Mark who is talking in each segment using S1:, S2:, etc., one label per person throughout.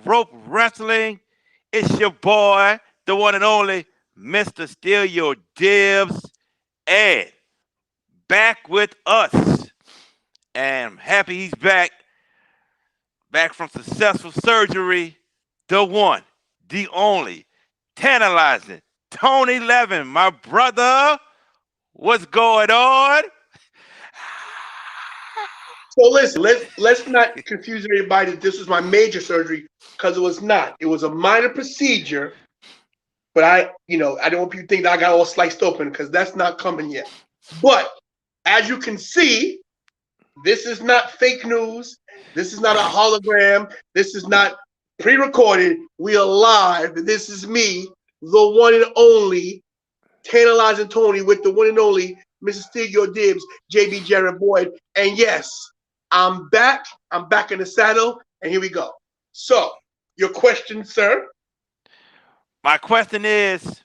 S1: Rope Wrestling. It's your boy, the one and only Mr. Steal Your Dibs, and back with us. And I'm happy he's back from successful surgery. The one, the only, Tantalizing, Tony Levin, my brother. What's going on?
S2: So listen, let's not confuse everybody that this was my major surgery, because it was not. It was a minor procedure, but I don't want people to think that I got all sliced open, because that's not coming yet. But as you can see, this is not fake news. This is not a hologram. This is not pre-recorded. We are live. This is me, the one and only Tantalizing Tony, with the one and only Mrs. Steal Your Dibs, JB Jared Boyd. And yes, I'm back. I'm back in the saddle, and here we go. So, your question, sir?
S1: My question is,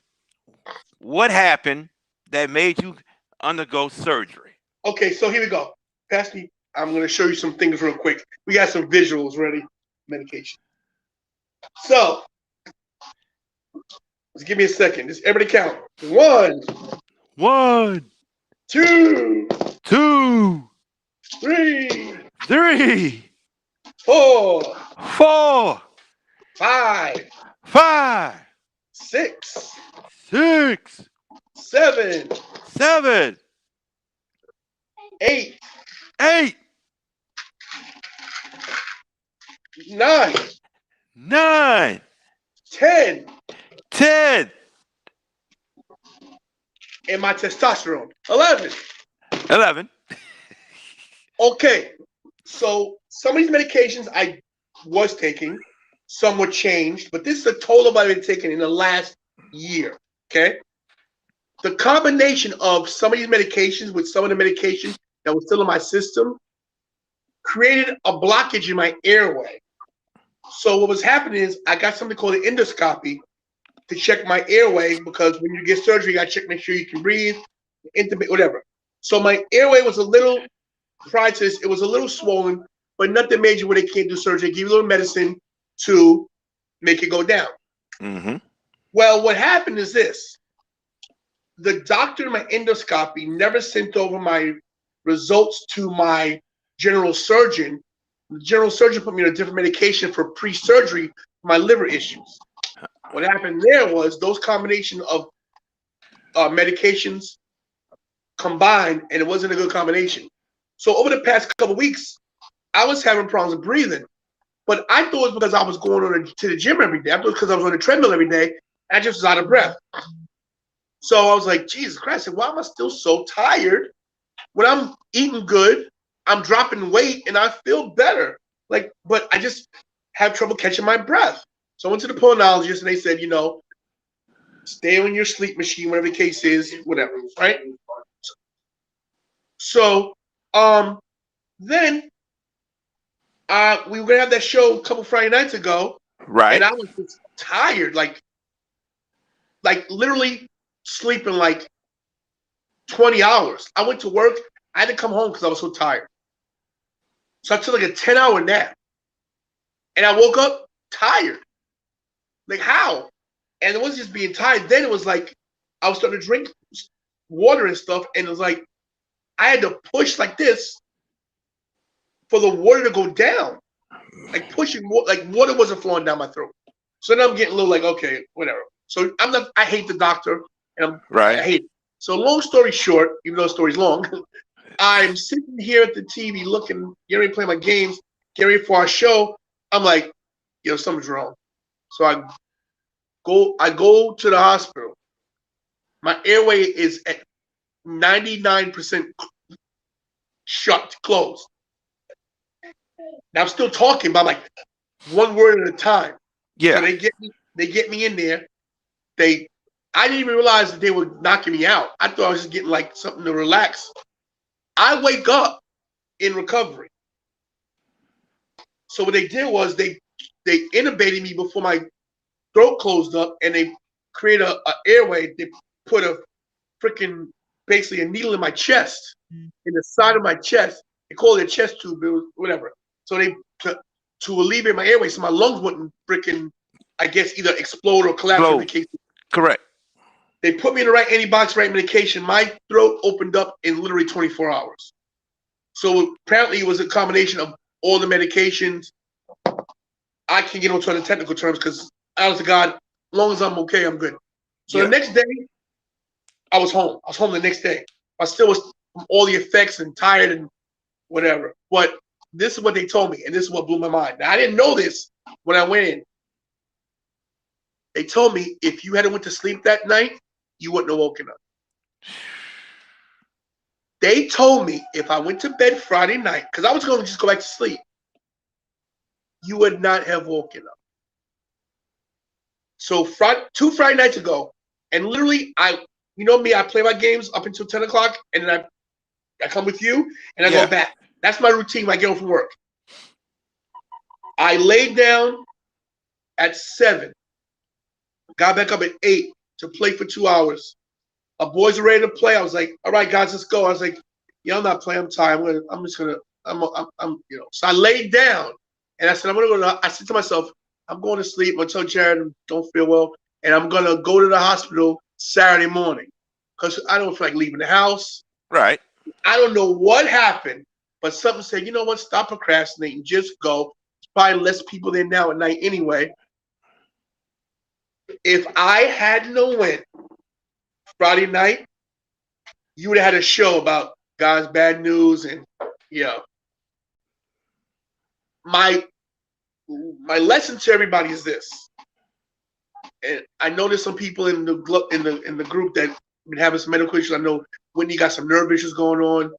S1: what happened that made you undergo surgery?
S2: Okay, so here we go. Pass me. I'm going to show you some things real quick. We got some visuals ready. Medication. So, let's give me a second. Just everybody count. 1,
S1: 1,
S2: 2,
S1: 2,
S2: 3,
S1: 3,
S2: 4,
S1: 4,
S2: 5,
S1: 5,
S2: 6,
S1: 6,
S2: 7,
S1: 7,
S2: 8,
S1: 8,
S2: 9,
S1: 9,
S2: 10,
S1: 10,
S2: and my testosterone. 11.
S1: 11.
S2: Okay, so some of these medications I was taking, some were changed, but this is a total I've been taking in the last year, okay? The combination of some of these medications with some of the medication that was still in my system created a blockage in my airway. So what was happening is I got something called an endoscopy to check my airway, because when you get surgery, you got to check, make sure you can breathe, intubate, whatever. So my airway was a little, prior to this, it was a little swollen, but nothing major where they can't do surgery. They give you a little medicine to make it go down.
S1: Mm-hmm.
S2: Well, what happened is this. The doctor in my endoscopy never sent over my results to my general surgeon. The general surgeon put me on a different medication for pre-surgery for my liver issues. What happened there was those combination of medications combined, and it wasn't a good combination. So over the past couple of weeks, I was having problems with breathing, but I thought it was because I was going to the gym every day. I thought it was because I was on the treadmill every day. I just was out of breath. So I was like, Jesus Christ, why am I still so tired when I'm eating good, I'm dropping weight, and I feel better? But I just have trouble catching my breath. So I went to the pulmonologist, and they said, stay on your sleep machine, whatever the case is, whatever, right? So then we were going to have that show a couple Friday nights ago,
S1: Right.
S2: and I was just tired, like literally sleeping like 20 hours. I went to work. I had to come home because I was so tired. So I took like a 10-hour nap. And I woke up tired. Like, how? And it wasn't just being tired. Then it was like I was starting to drink water and stuff. And it was like I had to push like this for the water to go down. Like pushing, like water wasn't flowing down my throat. So then I'm getting a little like, okay, whatever. So I hate the doctor. And I hate it. So long story short, even though the story's long, I'm sitting here at the TV looking, getting ready to play my games, getting ready for our show. I'm like, something's wrong. So I go to the hospital. My airway is at 99% shut, closed. Now I'm still talking, but I'm like one word at a time.
S1: Yeah.
S2: So they get me in there. I didn't even realize that they were knocking me out. I thought I was just getting like something to relax. I wake up in recovery. So what they did was they intubated me before my throat closed up, and they created a airway. They put a freaking, basically a needle in my chest, in the side of my chest. They call it a chest tube, whatever. So they to alleviate my airways so my lungs wouldn't freaking, I guess, either explode or collapse. In the case.
S1: Correct.
S2: They put me in the right antibiotics, right medication. My throat opened up in literally 24 hours. So apparently it was a combination of all the medications. I can't get into the technical terms because, honest to God, as long as I'm okay, I'm good. So the next day, I was home. I was home the next day. I still was from all the effects and tired and whatever. But this is what they told me, and this is what blew my mind. Now, I didn't know this when I went in. They told me if you hadn't went to sleep that night, you wouldn't have woken up. They told me if I went to bed Friday night, because I was going to just go back to sleep, you would not have woken up. So two Friday nights ago, and literally, you know me, I play my games up until 10 o'clock, and then I come with you, and I go back. That's my routine when I get home from work. I laid down at 7, got back up at 8 to play for 2 hours. Our boys are ready to play. I was like, all right, guys, let's go. I was like, yeah, I'm not playing. I'm tired. I'm just gonna, So I laid down, and I said, I said to myself, I'm going to sleep. I'm gonna tell Jared I don't feel well, and I'm gonna go to the hospital Saturday morning because I don't feel like leaving the house.
S1: Right.
S2: I don't know what happened, but something said, you know what? Stop procrastinating. Just go. There's probably less people there now at night anyway. If I hadn't went Friday night, you would have had a show about guys' bad news and my lesson to everybody is this. And I know there's some people in the group that have been having some medical issues. I know Whitney got some nerve issues going on.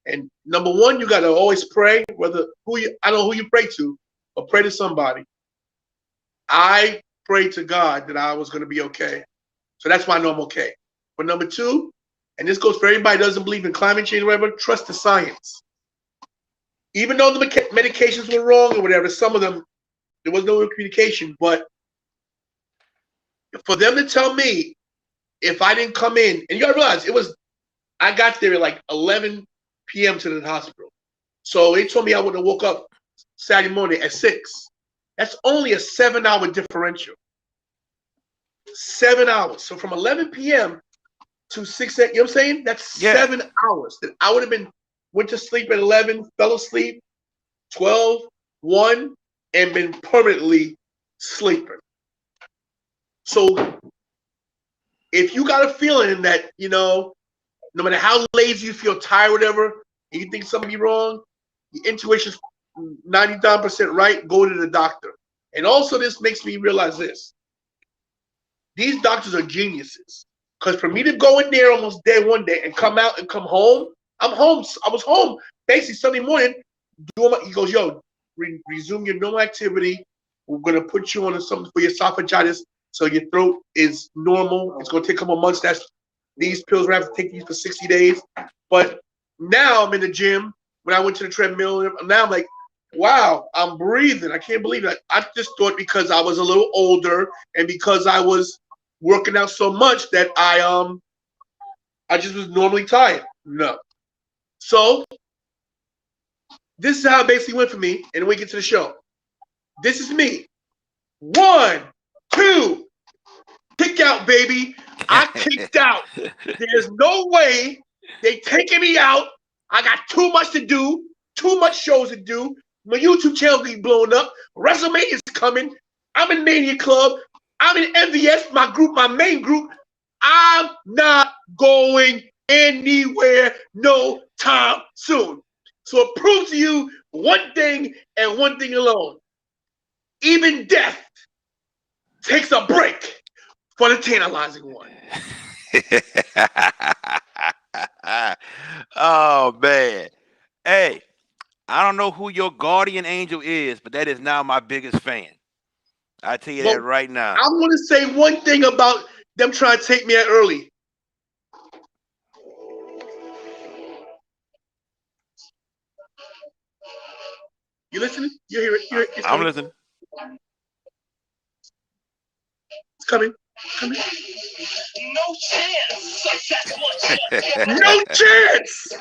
S2: And number one, you gotta always pray. I don't know who you pray to, but pray to somebody. I prayed to God that I was gonna be okay. So that's why I know I'm okay. But number two, and this goes for everybody who doesn't believe in climate change or whatever, trust the science. Even though the medications were wrong or whatever, some of them, there was no communication. But for them to tell me if I didn't come in, and you gotta realize I got there at like 11 p.m. to the hospital. So they told me I would have woke up Saturday morning at 6. That's only a 7-hour differential. 7 hours. So from 11 p.m. to 6 a.m., you know what I'm saying? That's 7 hours. That I would have went to sleep at 11, fell asleep 12, 1, and been permanently sleeping. So if you got a feeling that, no matter how lazy you feel, tired, whatever, and you think something wrong, your intuition's 99% right, go to the doctor. And also this makes me realize this. These doctors are geniuses. Because for me to go in there almost dead one day and come out and come home, I'm home. I was home basically Sunday morning. He goes, yo, resume your normal activity. We're going to put you on something for your esophagitis so your throat is normal. It's going to take a couple months. These pills, we have to take these for 60 days. But now I'm in the gym. When I went to the treadmill, now I'm like, wow, I'm breathing. I can't believe it. I just thought because I was a little older and because I was working out so much that I just was normally tired. No. So this is how it basically went for me. And then we get to the show. This is me. 1, 2, kick out, baby. I kicked out. There's no way they taking me out. I got too much to do, too much shows to do. My YouTube channel be blowing up. WrestleMania is coming. I'm in Mania Club. I'm in MVS, my group, my main group. I'm not going anywhere no time soon. So it proves to you one thing and one thing alone. Even death takes a break for the tantalizing one.
S1: Oh, man. Hey, I don't know who your guardian angel is, but that is now my biggest fan. I tell you that right now.
S2: I'm going to say one thing about them trying to take me out early. You listening? You hear it?
S1: I'm listening.
S2: It's coming.
S3: No chance. That's what
S2: No chance.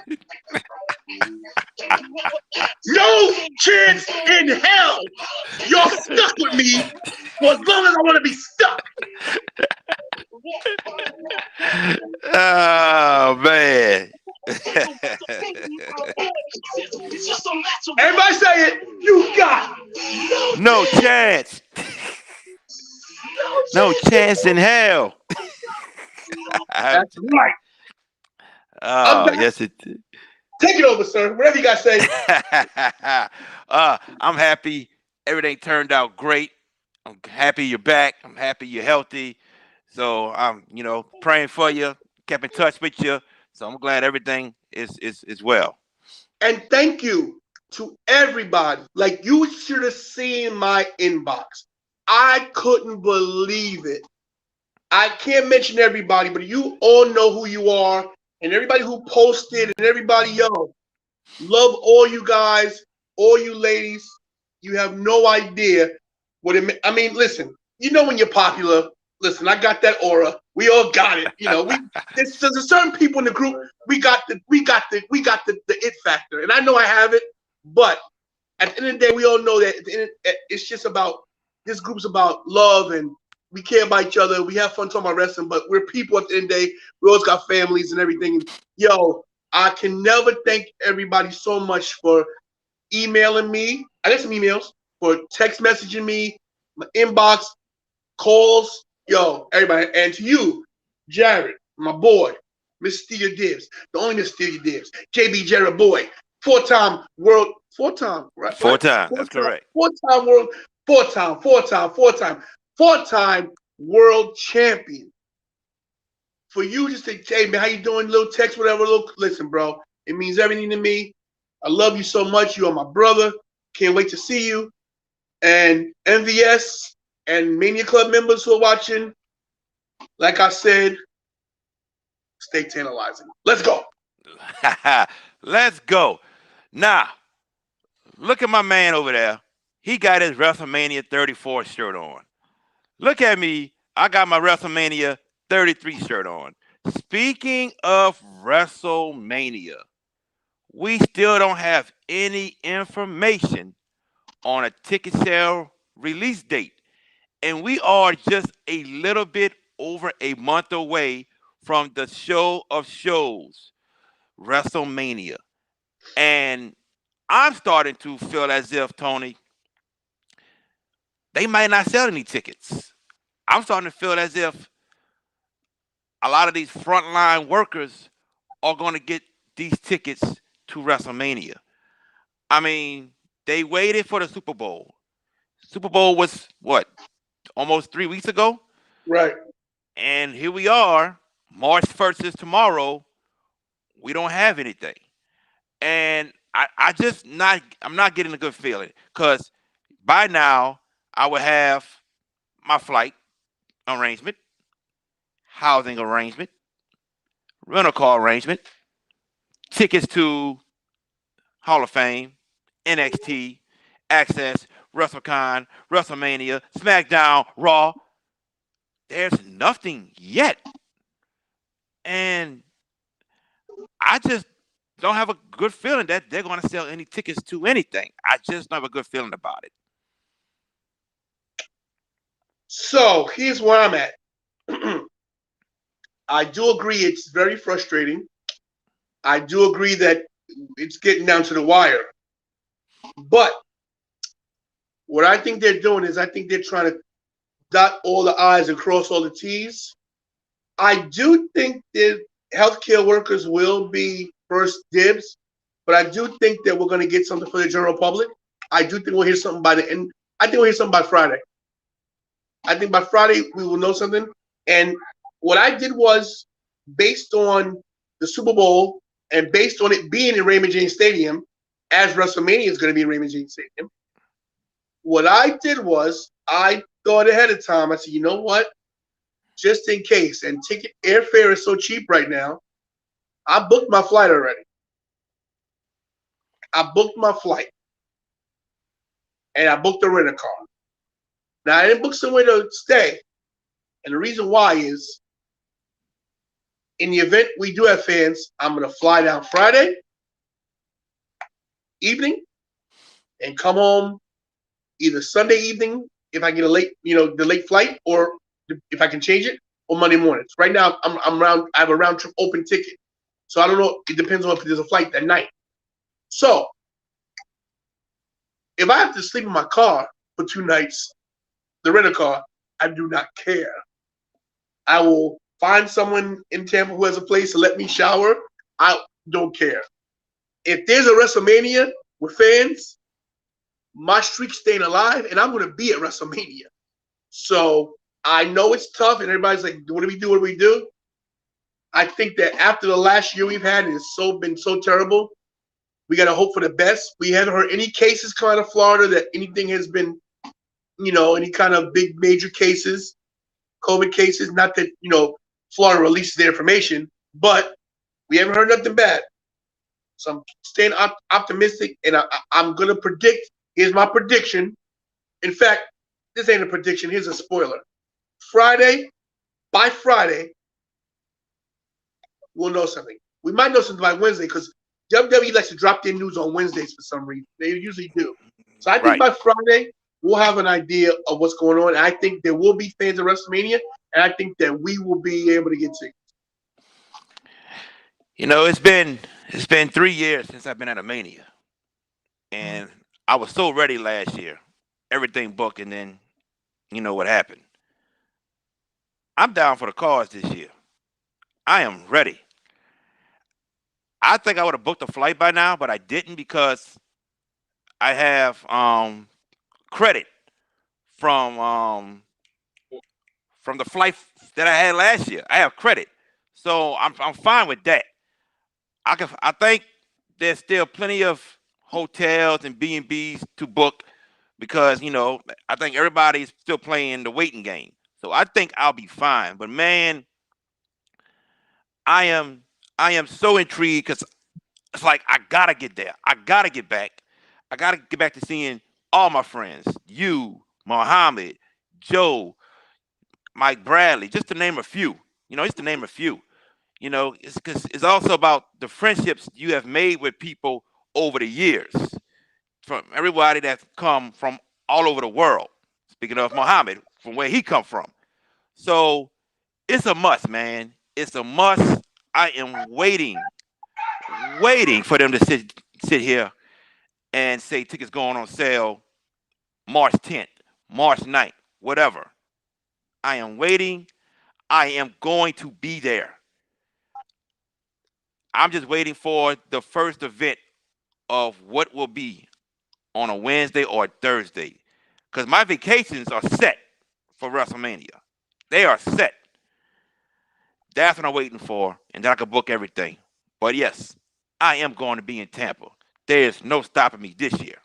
S2: No chance in hell you're stuck with me for as long as I want to be stuck.
S1: Oh man.
S2: Everybody say it. You got
S1: No chance. No chance in hell.
S2: That's right. I'm
S1: Oh,
S2: back.
S1: yes it.
S2: Take it over, sir. Whatever you got to say.
S1: I'm happy everything turned out great. I'm happy you're back. I'm happy you're healthy. So I'm, praying for you, kept in touch with you. So I'm glad everything is well.
S2: And thank you to everybody. Like, you should have seen my inbox. I couldn't believe it. I can't mention everybody, but you all know who you are. And everybody who posted and everybody, love all you guys, all you ladies. You have no idea what it meant. I mean, listen, when you're popular, listen, I got that aura. We all got it. There's a certain people in the group. We got the it factor, and I know I have it. But at the end of the day, we all know that it's just about this group's about love, and we care about each other. We have fun talking about wrestling, but we're people at the end of the day. We always got families and everything. I can never thank everybody so much for emailing me. I got some emails, for text messaging me, my inbox, calls. Everybody. And to you, Jared, my boy, Mr. Steal Dibs, the only Mr. Steal Dibs, JB Jared Boy, four-time world, four-time, right?
S1: Four
S2: What?
S1: times. That's
S2: Four-time,
S1: correct.
S2: four-time world, four-time world champion. For you just to say, hey, man, how you doing? Little text, whatever. Listen, bro, it means everything to me. I love you so much. You are my brother. Can't wait to see you. And MVS and Mania Club members who are watching, like I said, stay tantalizing. Let's go.
S1: Let's go. Now, look at my man over there. He got his WrestleMania 34 shirt on. Look at me. I got my WrestleMania 33 shirt on. Speaking of WrestleMania, we still don't have any information on a ticket sale release date. And we are just a little bit over a month away from the show of shows, WrestleMania. And I'm starting to feel as if, Tony, they might not sell any tickets. I'm starting to feel as if a lot of these frontline workers are going to get these tickets to WrestleMania. I mean, they waited for the Super Bowl. Super Bowl was what, almost 3 weeks ago?
S2: Right.
S1: And here we are. March 1st is tomorrow. We don't have anything. And I'm not getting a good feeling because by now I would have my flight arrangement, housing arrangement, rental car arrangement, tickets to Hall of Fame, NXT, Access, WrestleCon, WrestleMania, SmackDown, Raw. There's nothing yet. And I just don't have a good feeling that they're going to sell any tickets to anything. I just don't have a good feeling about it.
S2: So here's where I'm at. I do agree it's very frustrating. I do agree that it's getting down to the wire. But what I think they're doing is I think they're trying to dot all the I's and cross all the T's. I do think that healthcare workers will be first dibs, but I do think that we're going to get something for the general public. I do think we'll hear something by the end. I think we'll hear something by Friday. I think by Friday we will know something. And what I did was, based on the Super Bowl and based on it being in Raymond James Stadium, as WrestleMania is going to be in Raymond James Stadium, what I did was I thought ahead of time. I said, you know what? Just in case, and ticket airfare is so cheap right now, I booked my flight already. I booked my flight, and I booked a rental car. Now, I didn't book somewhere to stay, and the reason why is, in the event we do have fans, I'm going to fly down Friday, evening and come home either Sunday evening if I get a late, the late flight, or if I can change it, or Monday mornings. Right now, I'm round. I have a round trip open ticket, so I don't know. It depends on if there's a flight that night. So if I have to sleep in my car for 2 nights, the rental car, I do not care. I will find someone in Tampa who has a place to let me shower. I don't care. If there's a WrestleMania with fans, my streak's staying alive, and I'm going to be at WrestleMania. So I know it's tough, and everybody's like, "What do we do? What do we do?" I think that after the last year we've had, it's been so terrible. We got to hope for the best. We haven't heard any cases come out of Florida that anything has been, any kind of big major cases, COVID cases. Not that Florida releases their information, but we haven't heard nothing bad. So I'm staying optimistic, and I'm gonna predict. Here's my prediction. In fact, this ain't a prediction. Here's a spoiler. By Friday, we'll know something. We might know something by Wednesday because WWE likes to drop their news on Wednesdays for some reason. They usually do. So I think
S1: Right.
S2: by Friday, we'll have an idea of what's going on. And I think there will be fans of WrestleMania, and I think that we will be able to get tickets.
S1: It's been 3 years since I've been at a Mania, and I was so ready last year, everything booked, and then you know what happened. I'm down for the cause this year. I am ready. I think I would have booked a flight by now, but I didn't because I have credit from the flight that I had last year. I have credit, so I'm fine with that. I think there's still plenty of hotels and B&Bs to book because I think everybody's still playing the waiting game. So I think I'll be fine. But man, I am I am so intrigued because it's like I gotta get there. I gotta get back. I gotta get back to seeing all my friends. You, Muhammad, Joe, Mike Bradley, just to name a few. Just to name a few. It's because it's also about the friendships you have made with people over the years, from everybody that's come from all over the world. Speaking of Muhammad, from where he come from. So it's a must, man. It's a must. I am waiting for them to sit here and say tickets going on sale March 10th, March 9th, whatever. I am waiting. I am going to be there. I'm just waiting for the first event of what will be on a Wednesday or a Thursday. Because my vacations are set for WrestleMania. They are set. That's what I'm waiting for, and then I can book everything. But yes, I am going to be in Tampa. There's no stopping me this year.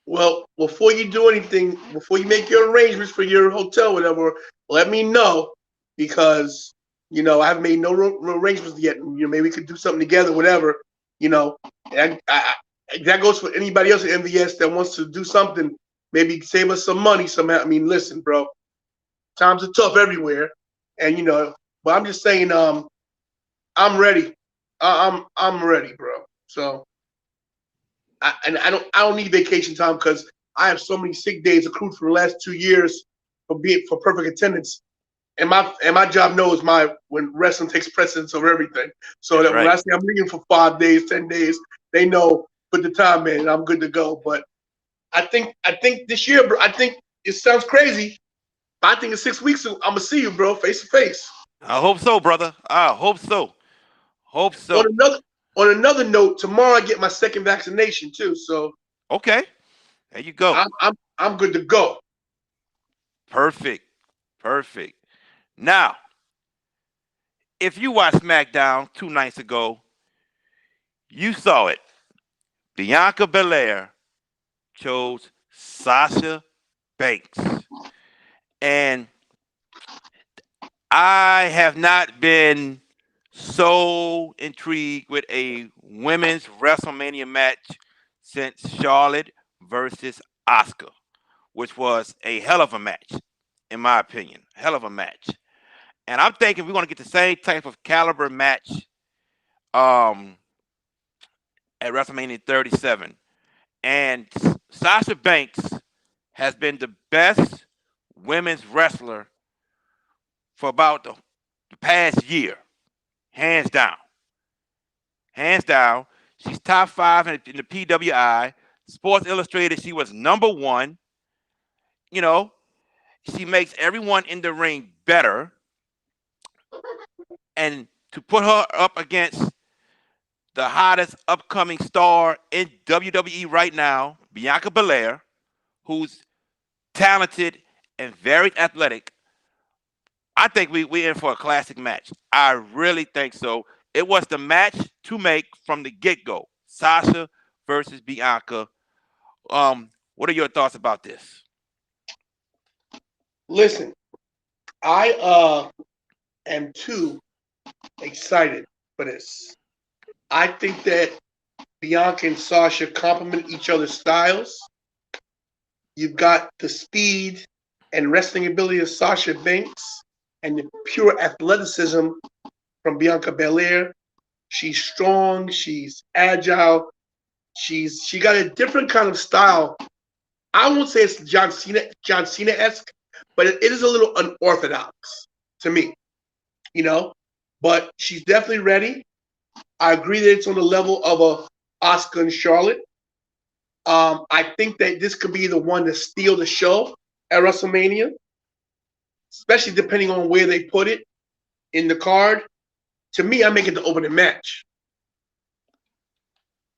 S2: Well, before you do anything, before you make your arrangements for your hotel, whatever, let me know because I haven't made no arrangements yet. Maybe we could do something together, whatever. And that goes for anybody else at MVS that wants to do something. Maybe save us some money somehow. I mean, listen, bro, times are tough everywhere, and but I'm just saying, I'm ready. I'm ready, bro. So. I don't need vacation time because I have so many sick days accrued for the last 2 years for perfect attendance, and my job knows when wrestling takes precedence over everything. So
S1: That's
S2: that when
S1: right.
S2: I say I'm leaving for 5 days, 10 days, they know put the time in, and I'm good to go. But I think this year, bro. I think it sounds crazy. But I think in 6 weeks I'm gonna see you, bro, face to face.
S1: I hope so, brother. I hope so. Hope
S2: On
S1: so.
S2: another on another note, tomorrow I get my second vaccination too, so
S1: Okay. There you go.
S2: I'm good to go.
S1: Perfect. Perfect. Now, if you watched SmackDown 2 nights ago, you saw it. Bianca Belair chose Sasha Banks. And I have not been so intrigued with a women's WrestleMania match since Charlotte versus Asuka, which was a hell of a match, in my opinion. Hell of a match. And I'm thinking we're going to get the same type of caliber match um, at WrestleMania 37. And Sasha Banks has been the best women's wrestler for about the past year, hands down. Hands down. She's top five in the PWI. Sports Illustrated, she was number one. You know, she makes everyone in the ring better. And to put her up against the hottest upcoming star in WWE right now, Bianca Belair, who's talented and very athletic, I think we're in for a classic match. I really think so. It was the match to make from the get-go. Sasha versus Bianca. What are your thoughts about this?
S2: Listen, I am too excited for this. I think that Bianca and Sasha complement each other's styles. You've got the speed and wrestling ability of Sasha Banks and the pure athleticism from Bianca Belair. She's strong, she's agile, she got a different kind of style. I won't say it's John Cena-esque, but it is a little unorthodox to me, you know. But she's definitely ready. I agree that it's on the level of a Asuka and Charlotte. I think that this could be the one to steal the show at WrestleMania, especially depending on where they put it in the card. To me, I make it the opening match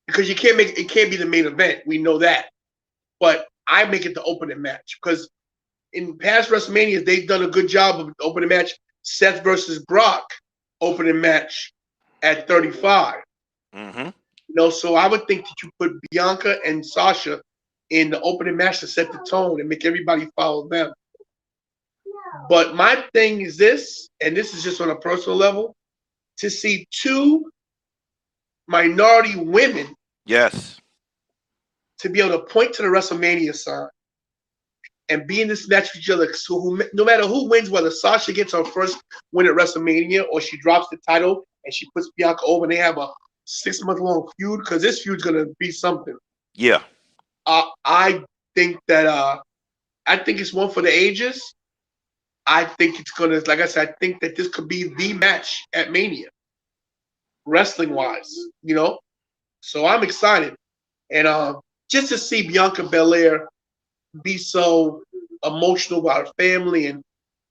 S2: because it can't be the main event. We know that, but I make it the opening match because in past WrestleManias they've done a good job of the opening match. Seth versus Brock opening match at 35.
S1: Mm-hmm.
S2: So I would think that you put Bianca and Sasha in the opening match to set the tone and make everybody follow them. But my thing is this, and this is just on a personal level, to see two minority women,
S1: yes,
S2: to be able to point to the WrestleMania sign and be in this match with each other. So no matter who wins, whether Sasha gets her first win at WrestleMania or she drops the title and she puts Bianca over and they have a 6-month-long feud, because this feud's going to be something.
S1: Yeah.
S2: I think that I think it's one for the ages. I think it's going to, like I said, I think that this could be the match at Mania, wrestling-wise, So I'm excited. And just to see Bianca Belair be so emotional about her family and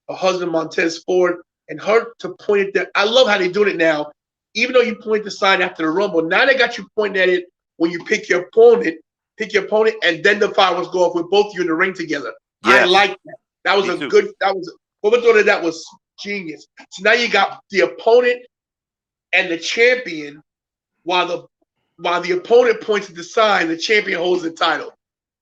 S2: her husband Montez Ford, and her to point at that. I love how they're doing it now. Even though you point the sign after the Rumble, now they got you pointing at it when you pick your opponent, and then the fireworks go off with both of you in the ring together. Yes. I like that. That was whoever thought of that was genius. So now you got the opponent and the champion, while the opponent points at the sign, the champion holds the title.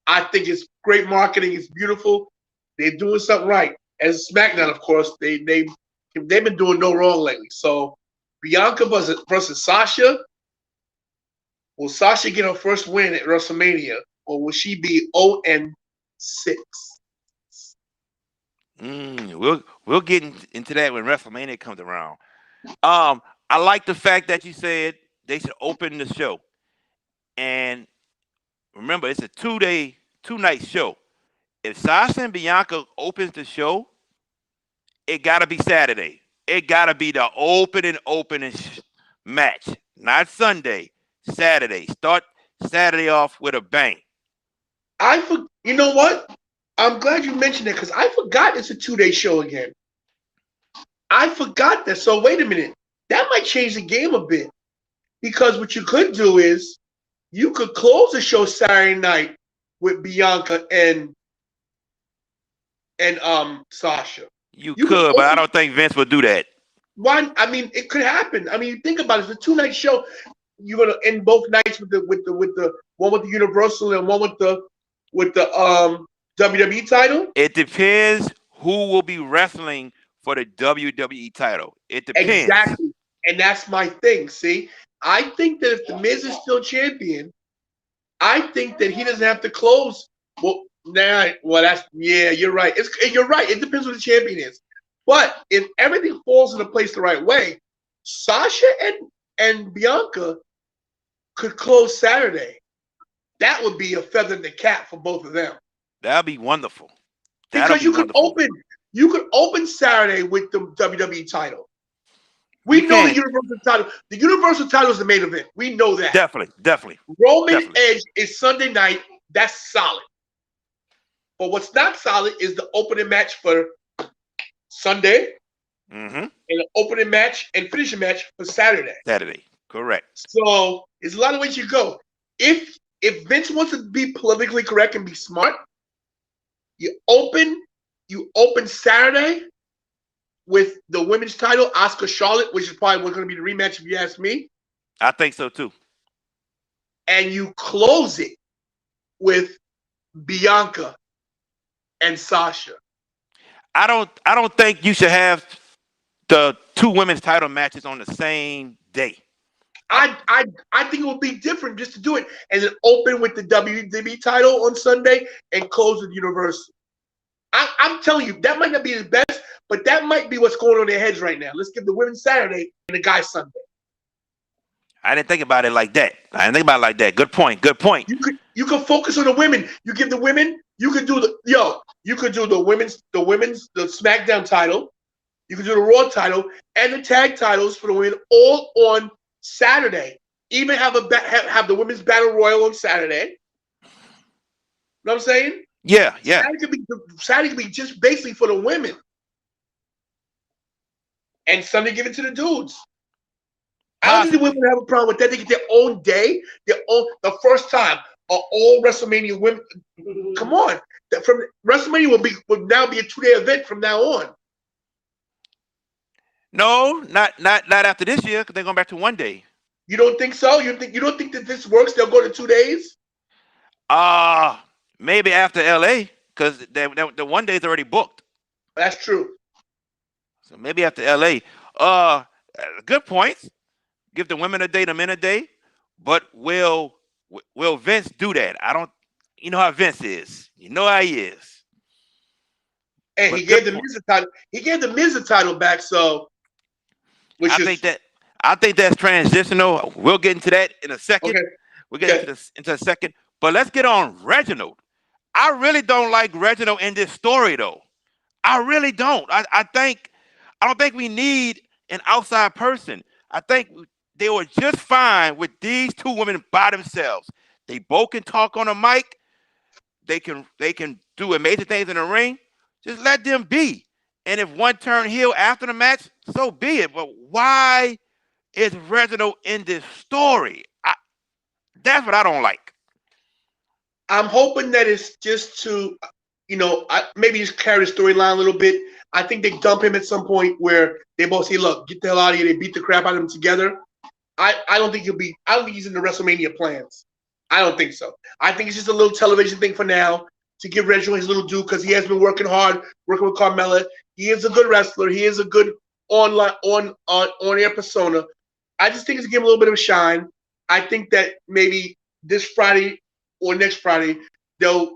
S2: I think it's great marketing. It's beautiful. They're doing something right. As SmackDown, of course, they've been doing no wrong lately. So Bianca versus Sasha. Will Sasha get her first win at WrestleMania, or will she be 0-6?
S1: We'll get into that when WrestleMania comes around. I like the fact that you said they should open the show, and remember it's a 2-night show. If Sasha and Bianca opens the show, it gotta be Saturday. It gotta be the opening match, not Sunday. Saturday. Start Saturday off with a bang.
S2: You know what? I'm glad you mentioned it because I forgot it's a 2-day show again. I forgot that. So wait a minute. That might change the game a bit, because what you could do is you could close the show Saturday night with Bianca and Sasha.
S1: You could, but I don't think Vince would do that.
S2: Why? I mean, it could happen. I mean, think about it. It's a 2-night show. You're gonna end both nights with the one with the Universal and one with the WWE title.
S1: It depends who will be wrestling for the WWE title. It depends.
S2: Exactly, and that's my thing. See, I think that if the Miz is still champion, I think that he doesn't have to close. Well, you're right. You're right. It depends what the champion is. But if everything falls into place the right way, Sasha and Bianca could close Saturday. that would be a feather in the cap for both of them.
S1: That'd be wonderful. That'll
S2: Because
S1: be wonderful.
S2: you could open Saturday with the WWE title.
S1: You
S2: We know the
S1: can
S2: Universal title. The Universal title is the main event. We know that.
S1: definitely.
S2: Roman Edge is Sunday night. That's solid. But what's not solid is the opening match for Sunday and the opening match and finishing match for Saturday.
S1: Correct.
S2: So there's a lot of ways you go. If Vince wants to be politically correct and be smart, you open Saturday with the women's title, Asuka Charlotte, which is probably going to be the rematch if you ask me.
S1: I think so too.
S2: And you close it with Bianca and Sasha.
S1: I don't think you should have the two women's title matches on the same day.
S2: I think it would be different just to do it and then open with the WWE title on Sunday and close with Universal. I'm telling you, that might not be the best, but that might be what's going on in their heads right now. Let's give the women Saturday and the guys Sunday.
S1: I didn't think about it like that. Good point.
S2: You could focus on the women. You give the women. You could do the women's the SmackDown title. You could do the Raw title and the tag titles for the women all on Saturday. Even have the women's battle royal on Saturday. You know what I'm saying?
S1: Yeah.
S2: Saturday could be just basically for the women. And Sunday give it to the dudes. I don't think the women have a problem with that. They get their own day, the first time all WrestleMania women. Come on, from WrestleMania will now be a 2-day event from now on.
S1: No, not after this year because they're going back to 1 day.
S2: You don't think so? You don't think that this works? They'll go to 2 days.
S1: Maybe after LA because the 1 day is already booked.
S2: That's true.
S1: So maybe after LA. Good points. Give the women a day, the men a day. But will Vince do that? I don't. You know how Vince is. You know how he is.
S2: And but he gave the Miz the title. He gave the Miz the title back. So,
S1: I think that's transitional. We'll get into that in a second.
S2: Okay.
S1: We'll get into a second. But let's get on Reginald. I really don't like Reginald in this story, though. I really don't. I don't think we need an outside person. I think they were just fine with these two women by themselves. They both can talk on a mic. They can do amazing things in the ring. Just let them be. And if one turn heel after the match, so be it. But why is Reginald in this story? That's what I don't like.
S2: I'm hoping that it's just to, maybe just carry the storyline a little bit. I think they dump him at some point where they both say, "Look, get the hell out of here." They beat the crap out of him together. I don't think he's in the WrestleMania plans. I don't think so. I think it's just a little television thing for now to give Reginald his little due because he has been working hard, working with Carmella. He is a good wrestler. He is a good on-air persona. I just think it's to give him a little bit of a shine. I think that maybe this Friday or next Friday they'll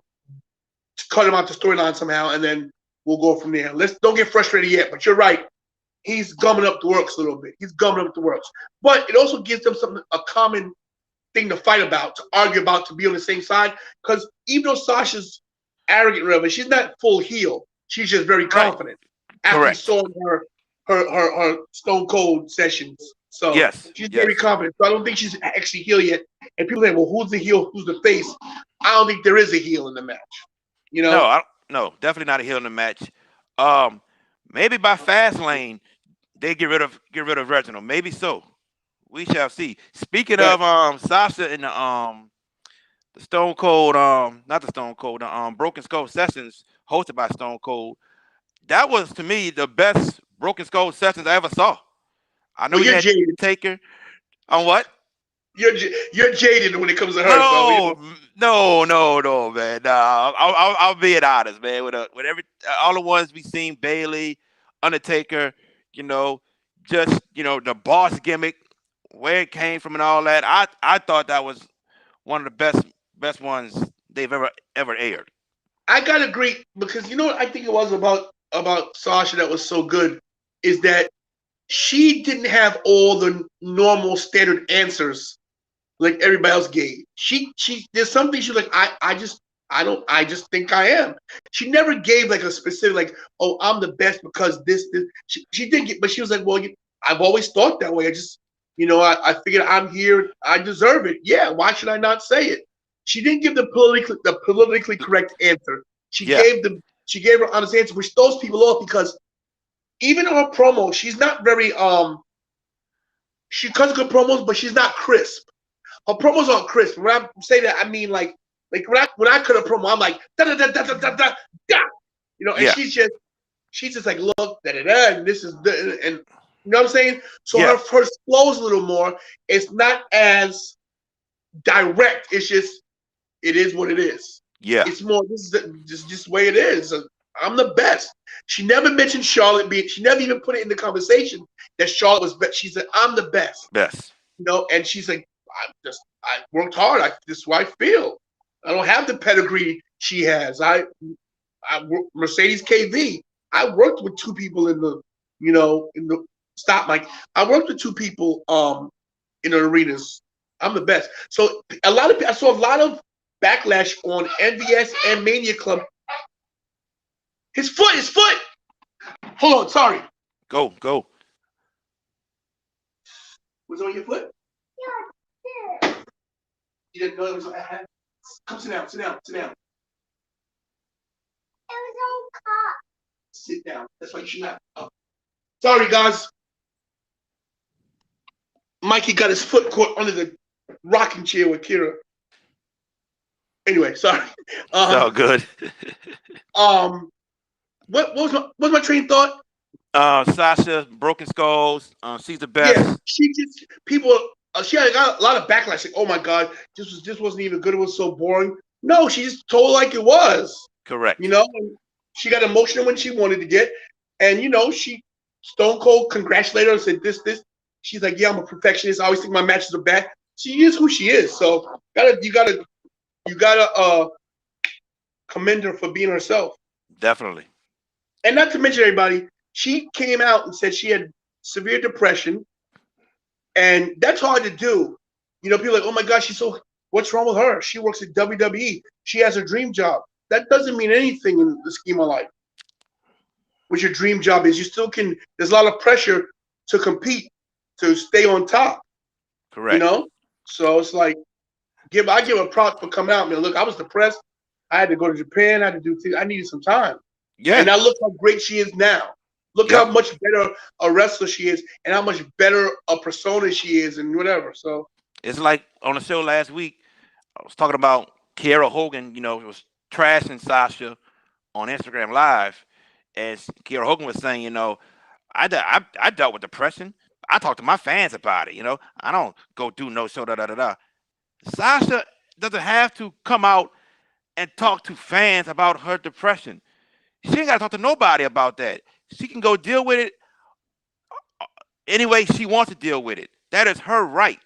S2: cut him out the storyline somehow, and then we'll go from there. Don't get frustrated yet, but you're right. He's gumming up the works a little bit. But it also gives them a common thing to fight about, to argue about, to be on the same side. Because even though Sasha's arrogant, really, she's not full heel. She's just very confident. After we saw her Stone Cold sessions. So she's very confident. So I don't think she's actually heel yet. And people say, well, who's the heel? Who's the face? I don't think there is a heel in the match.
S1: No, definitely not a heel in the match. Maybe by Fastlane they get rid of Reginald. Maybe so. We shall see. Speaking of Sasha and the Stone Cold, not the Stone Cold, the Broken Skull sessions hosted by Stone Cold. That was to me the best Broken Skull sessions I ever saw. I know you had Taker on what?
S2: You're jaded when it comes to her.
S1: No, man. I'll be honest, man. With all the ones we seen, Bailey, Undertaker, just the boss gimmick, where it came from, and all that. I thought that was one of the best ones they've ever aired.
S2: I gotta agree because what I think it was about Sasha that was so good is that she didn't have all the normal standard answers like everybody else gave. She there's something she's like, I just think I am. She never gave like a specific like, oh, I'm the best because this. She didn't get, but she was like, well, I've always thought that way. I just, I figured I'm here, I deserve it. Yeah, why should I not say it? She didn't give the politically correct answer. She
S1: Yeah.
S2: gave she gave her honest answer, which throws people off because even her promo, she's not very she cuts good promos, but she's not crisp. Her promos aren't crisp. When I say that, I mean like when I cut a promo, I'm like da da da da da da da da, and
S1: Yeah.
S2: she's just like look da da da, and this is the and you know what I'm saying. So
S1: Yeah.
S2: her first flows a little more. It's not as direct. It's just it is what it is.
S1: Yeah.
S2: It's more this is just the way it is. I'm the best. She never mentioned Charlotte being. She never even put it in the conversation that Charlotte was best. She said I'm the best.
S1: Best.
S2: And she's like, I worked hard. This is what I feel. I don't have the pedigree she has. Mercedes KV. I worked with two people in the stop mic. I worked with two people in the arenas. I'm the best. So I saw a lot of backlash on NVS and Mania Club. His foot. Hold on, sorry.
S1: Go.
S2: Was it on your foot? Yeah. You didn't know it was. Come sit down. Sit down. It was on top. Sit down. That's why you should not. Oh. Sorry, guys. Mikey got his foot caught under the rocking chair with Kira. Anyway, sorry.
S1: It's all good.
S2: What was my train of thought?
S1: Sasha, Broken Skulls. She's the
S2: Yeah,
S1: best.
S2: she just people. She had got a lot of backlash. Like, oh my god, this wasn't even good. It was so boring. No, she just told like it was.
S1: Correct.
S2: And she got emotional when she wanted to get, and she Stone Cold congratulated her and said this. She's like, yeah, I'm a perfectionist. I always think my matches are bad. She is who she is. So you gotta commend her for being herself.
S1: Definitely.
S2: And not to mention everybody, she came out and said she had severe depression, and that's hard to do. People are like, oh my gosh, what's wrong with her? She works at WWE. She has a dream job. That doesn't mean anything in the scheme of life. What your dream job is, you still can. There's a lot of pressure to compete, to stay on top.
S1: Correct.
S2: So it's like, I give her props for coming out. Man, look, I was depressed. I had to go to Japan. I had to do things. I needed some time.
S1: Yeah.
S2: And now look how great she is now. Look how much better a wrestler she is, and how much better a persona she is, and whatever. So
S1: it's like on the show last week, I was talking about Kiera Hogan. Was trashing Sasha on Instagram Live, as Kiera Hogan was saying, I dealt with depression. I talk to my fans about it. I don't go do no show. Da da da da. Sasha doesn't have to come out and talk to fans about her depression. She ain't got to talk to nobody about that. She can go deal with it any way she wants to deal with it. That is her right.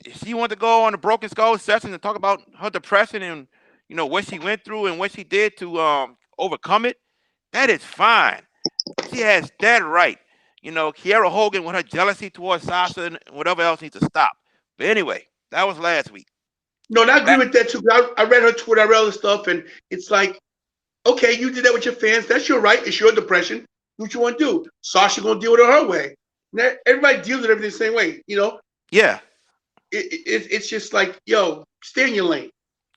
S1: If she wants to go on a Broken Skull session and talk about her depression and what she went through and what she did to overcome it, that is fine. She has that right. Kiera Hogan with her jealousy towards Sasha and whatever else needs to stop. But anyway, that was last week.
S2: No, and I agree with that too. I read her Twitter, I read all the stuff, and it's like, okay, you did that with your fans. That's your right. It's your depression. Do what you want to do. Sasha gonna deal with it her way. Now, everybody deals with everything the same way.
S1: Yeah.
S2: It's just like, yo, stay in your lane.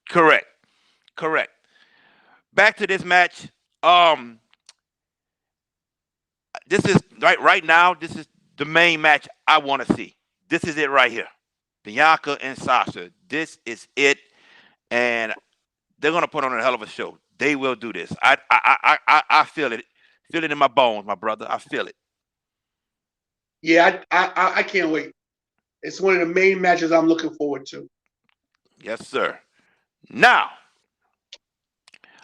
S1: Correct. Back to this match. This is right now. This is the main match I want to see. This is it right here. Bianca and Sasha. This is it, and they're gonna put on a hell of a show. They will do this. I feel it. Feel it in my bones, my brother. I feel it.
S2: Yeah, I can't wait. It's one of the main matches I'm looking forward to.
S1: Yes, sir. Now,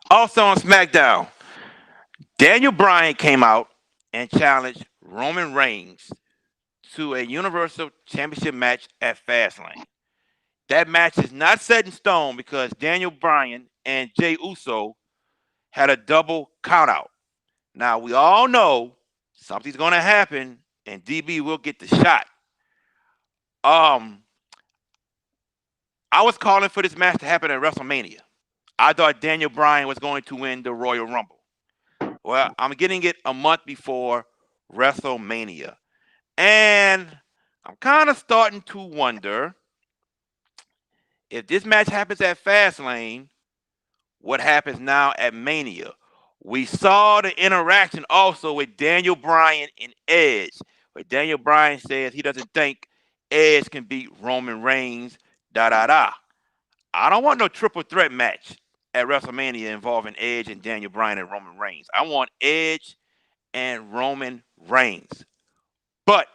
S1: also on SmackDown, Daniel Bryan came out and challenged Roman Reigns to a Universal Championship match at Fastlane. That match is not set in stone because Daniel Bryan and Jey Uso had a double countout. Now, we all know something's going to happen and DB will get the shot. I was calling for this match to happen at WrestleMania. I thought Daniel Bryan was going to win the Royal Rumble. Well, I'm getting it a month before WrestleMania. And I'm kind of starting to wonder if this match happens at Fastlane, what happens now at Mania. We saw the interaction also with Daniel Bryan and Edge, where Daniel Bryan says he doesn't think Edge can beat Roman Reigns, da da da. I don't want no triple threat match at WrestleMania involving Edge and Daniel Bryan and Roman Reigns. I want Edge and Roman Reigns. But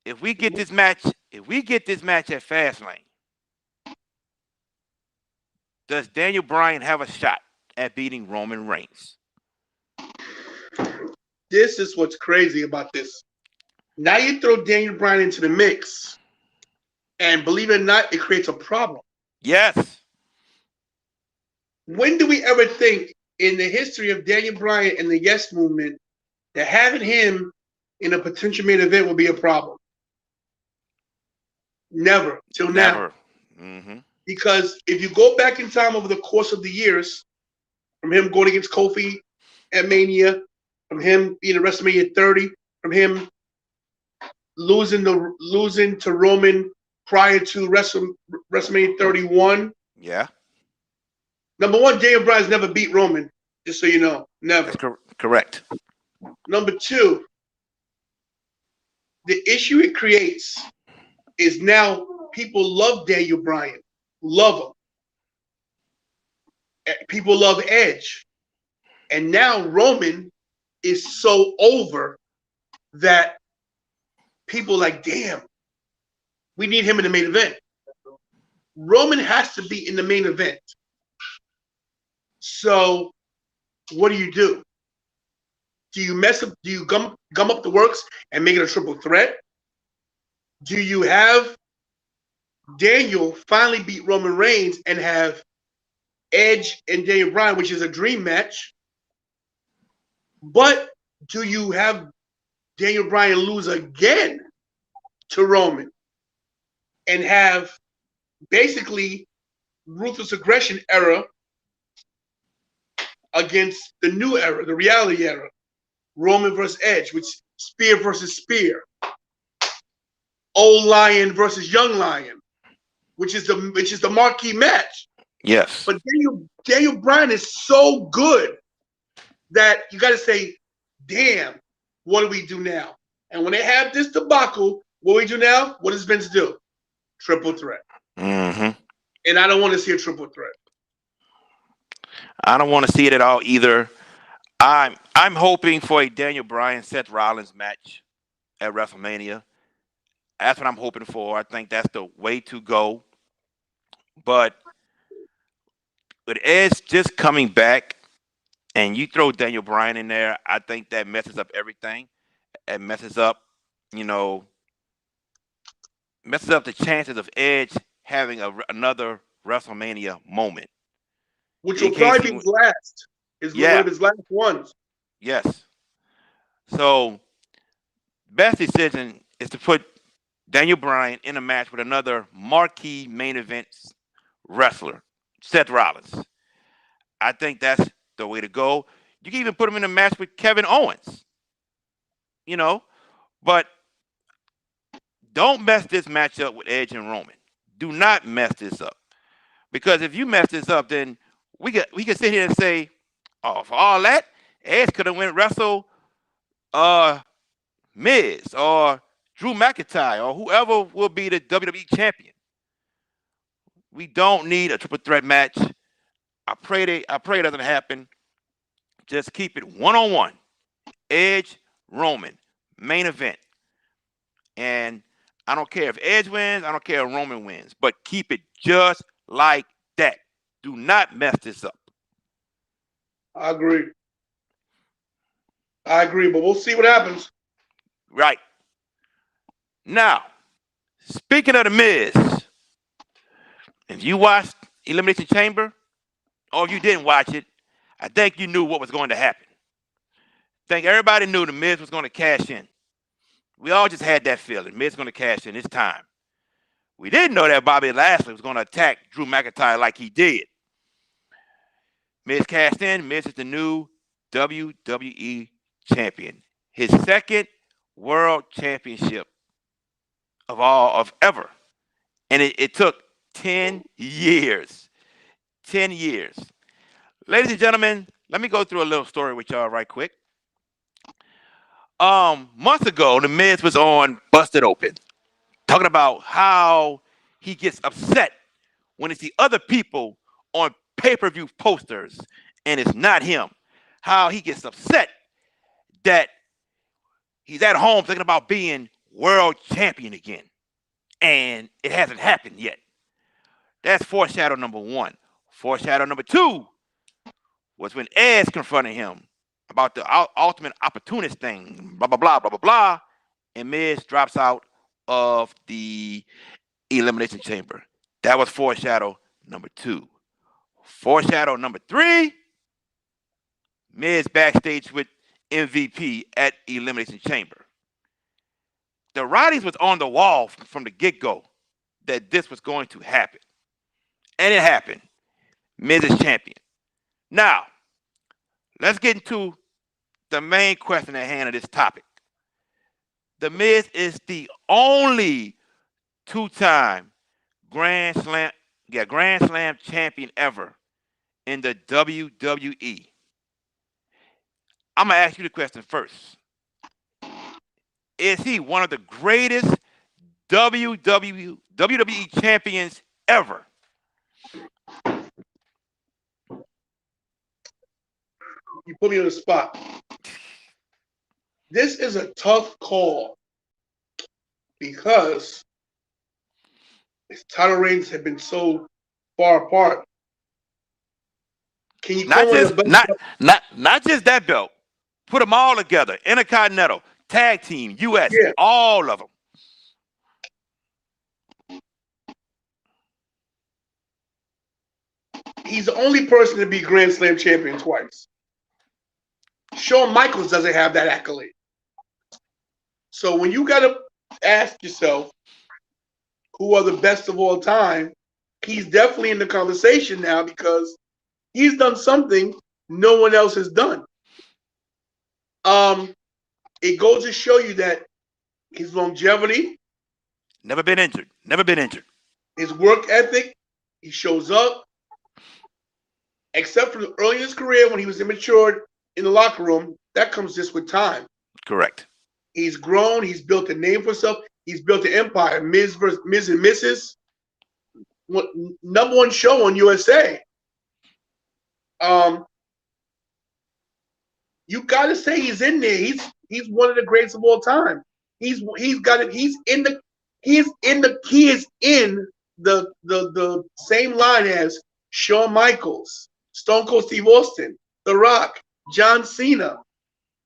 S1: if we get this match at Fastlane, does Daniel Bryan have a shot at beating Roman Reigns?
S2: This is what's crazy about this. Now you throw Daniel Bryan into the mix, and believe it or not, it creates a problem.
S1: Yes.
S2: When do we ever think in the history of Daniel Bryan and the Yes Movement that having him in a potential main event will be a problem? Never till now.
S1: Never. Mm-hmm.
S2: Because if you go back in time over the course of the years, from him going against Kofi at Mania, from him being at WrestleMania 30, from him losing to Roman prior to WrestleMania 31.
S1: Yeah.
S2: Number one, Daniel Bryan's never beat Roman, just so you know. Never.
S1: That's correct.
S2: Number two, the issue it creates is now people love Daniel Bryan. Love him. People love Edge. And now Roman is so over that people are like, damn, we need him in the main event. Roman has to be in the main event. So what do? Do you mess up? Do you gum up the works and make it a triple threat? Do you have Daniel finally beat Roman Reigns and have Edge and Daniel Bryan, which is a dream match? But do you have Daniel Bryan lose again to Roman and have basically ruthless aggression era against the new era, the reality era, Roman versus Edge, which spear versus spear, old lion versus young lion, which is the marquee match.
S1: Yes.
S2: But Daniel Bryan is so good that you got to say, damn, what do we do now? And when they have this debacle, what we do now? What does Vince do? Triple threat.
S1: Mm-hmm.
S2: And I don't want to see a triple threat.
S1: I don't want to see it at all either. I'm hoping for a Daniel Bryan Seth Rollins match at WrestleMania. That's what I'm hoping for. I think that's the way to go. But with Edge just coming back and you throw Daniel Bryan in there, I think that messes up everything. It messes up the chances of Edge having another WrestleMania moment.
S2: Which will probably be his last. One of his last ones.
S1: Yes. So, best decision is to put Daniel Bryan in a match with another marquee main event wrestler, Seth Rollins. I think that's the way to go. You can even put him in a match with Kevin Owens. But don't mess this match up with Edge and Roman. Do not mess this up. Because if you mess this up, then we can sit here and say, oh, for all that, Edge could have went wrestle Miz or Drew McIntyre or whoever will be the WWE champion. We don't need a triple threat match. I pray it doesn't happen. Just keep it one-on-one. Edge, Roman, main event. And I don't care if Edge wins, I don't care if Roman wins, but keep it just like that. Do not mess this up.
S2: I agree, but we'll see what happens.
S1: Right. Now, speaking of The Miz, if you watched Elimination Chamber, or if you didn't watch it, I think you knew what was going to happen. I think everybody knew The Miz was going to cash in. We all just had that feeling. Miz is going to cash in this time. We didn't know that Bobby Lashley was going to attack Drew McIntyre like he did. Miz cashed in. Miz is the new WWE champion. His second world championship of ever. And it took 10 years. 10 years. Ladies and gentlemen, let me go through a little story with y'all right quick. Months ago, The Miz was on Busted Open, talking about how he gets upset when he see other people on pay-per-view posters and it's not him. How he gets upset that he's at home thinking about being world champion again. And it hasn't happened yet. That's foreshadow number one. Foreshadow number two was when Edge confronted him about the ultimate opportunist thing, blah, blah, blah, blah, blah, blah. And Miz drops out of the Elimination Chamber. That was foreshadow number two. Foreshadow number three, Miz backstage with MVP at Elimination Chamber. The writings was on the wall from the get-go that this was going to happen. And it happened. Miz is champion. Now, let's get into the main question at hand of this topic. The Miz is the only two-time Grand Slam champion ever in the WWE. I'm gonna ask you the question first. Is he one of the greatest WWE champions ever?
S2: You put me on the spot. This is a tough call because his title reigns have been so far apart. Can you
S1: Not
S2: call
S1: just
S2: the best?
S1: not just that belt. Put them all together. Intercontinental, Tag Team, US,
S2: Yeah.
S1: all of them.
S2: He's the only person to be Grand Slam champion twice. Shawn Michaels doesn't have that accolade. So when you got to ask yourself, who are the best of all time, he's definitely in the conversation now because he's done something no one else has done. It goes to show you that his longevity,
S1: Never been injured. Never been injured.
S2: his work ethic, he shows up. Except for early in his career when he was immature in the locker room, that comes just with time.
S1: Correct.
S2: He's grown. He's built a name for himself. He's built an empire. Miz and Mrs. Number one show on USA. You got to say he's in there. He's one of the greats of all time. He is in the same line as Shawn Michaels, Stone Cold Steve Austin, The Rock, John Cena.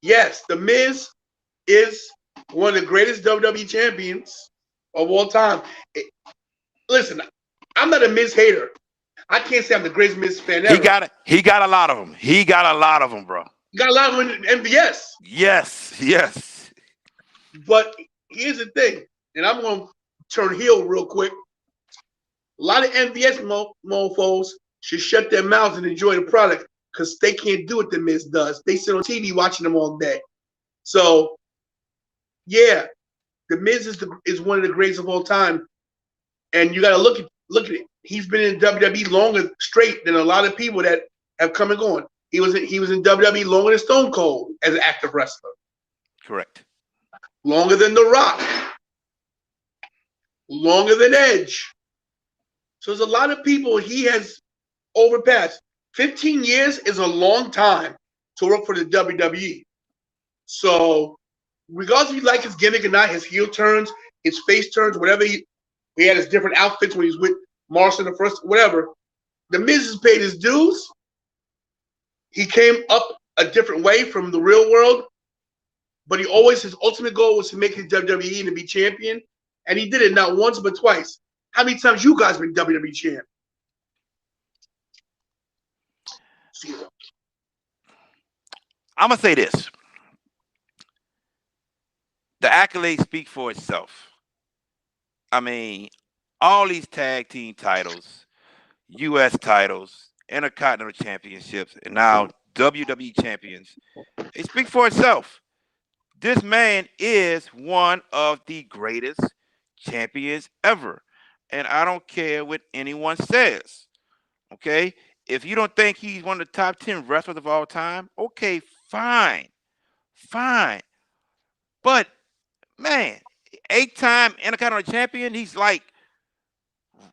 S2: Yes, The Miz is one of the greatest WWE champions of all time. Listen, I'm not a Miz hater. I can't say I'm the greatest Miz fan ever.
S1: He got a lot of them. He got a lot of them, bro.
S2: Got a lot of them in MVS.
S1: Yes.
S2: But here's the thing, and I'm going to turn heel real quick. A lot of MVS mofos should shut their mouths and enjoy the product because they can't do what The Miz does. They sit on TV watching them all day. So, yeah, The Miz is one of the greats of all time. And you got to look at it. He's been in WWE longer straight than a lot of people that have come and gone. He was in WWE longer than Stone Cold as an active wrestler.
S1: Correct.
S2: Longer than The Rock. Longer than Edge. So there's a lot of people he has overpassed. 15 years is a long time to work for the WWE. So regardless if you like his gimmick or not, his heel turns, his face turns, whatever he had his different outfits when he was with Morrison the first, whatever. The Miz has paid his dues. He came up a different way from the real world, but his ultimate goal was to make his WWE and to be champion, and he did it not once but twice. How many times you guys been WWE champ? Zero.
S1: I'm gonna say this. The accolades speak for itself. I mean, all these tag team titles, U.S. titles, Intercontinental Championships, and now WWE champions. It speaks for itself. This man is one of the greatest champions ever. And I don't care what anyone says. Okay? If you don't think he's one of the top 10 wrestlers of all time, okay, fine. Fine. But, man, 8-time Intercontinental Champion, he's like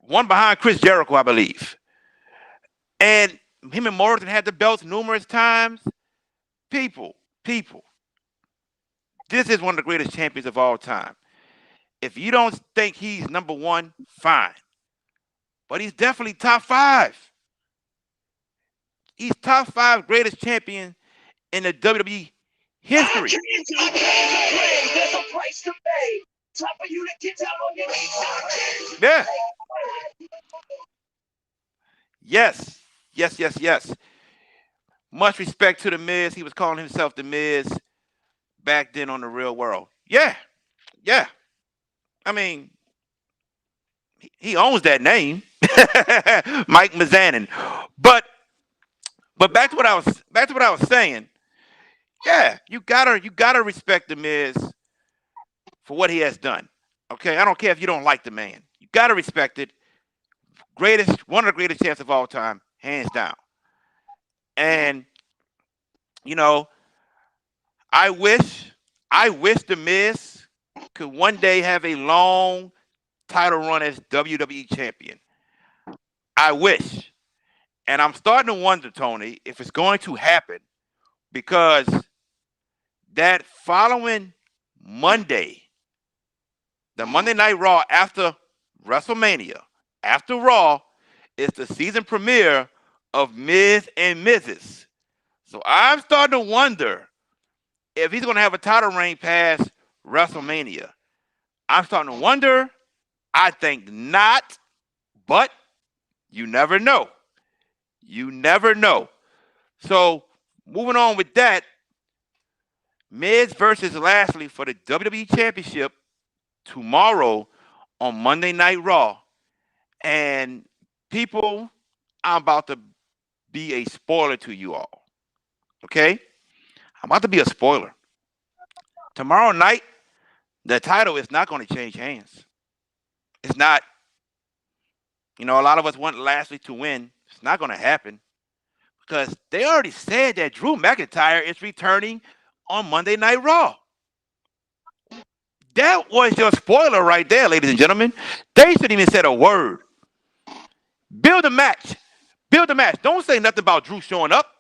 S1: one behind Chris Jericho, I believe. And him and Morrison had the belts numerous times. People, this is one of the greatest champions of all time. If you don't think he's number one, fine. But he's definitely top five. He's top five greatest champion in the WWE history. Yeah. Yes. Much respect to the Miz. He was calling himself the Miz back then on the Real World. Yeah. I mean, he owns that name, Mike Mizanin. But back to what I was saying. Yeah, you gotta respect the Miz for what he has done. Okay, I don't care if you don't like the man. You gotta respect it. One of the greatest champs of all time, hands down. And you know, I wish the Miz could one day have a long title run as WWE champion. I wish. And I'm starting to wonder, Tony, if it's going to happen because that following Monday, the Monday Night Raw after WrestleMania, after Raw, is the season premiere of Miz and Mrs. So I'm starting to wonder if he's going to have a title reign past WrestleMania. I'm starting to wonder. I think not, but you never know. You never know. So moving on with that, Miz versus Lashley for the WWE Championship tomorrow on Monday Night Raw. And people, I'm about to be a spoiler to you all. Okay? I'm about to be a spoiler. Tomorrow night, the title is not going to change hands. It's not. You know, a lot of us want Lashley to win. It's not going to happen because they already said that Drew McIntyre is returning on Monday Night Raw. That was your spoiler right there, ladies and gentlemen. They shouldn't even said a word. Build a match. Don't say nothing about Drew showing up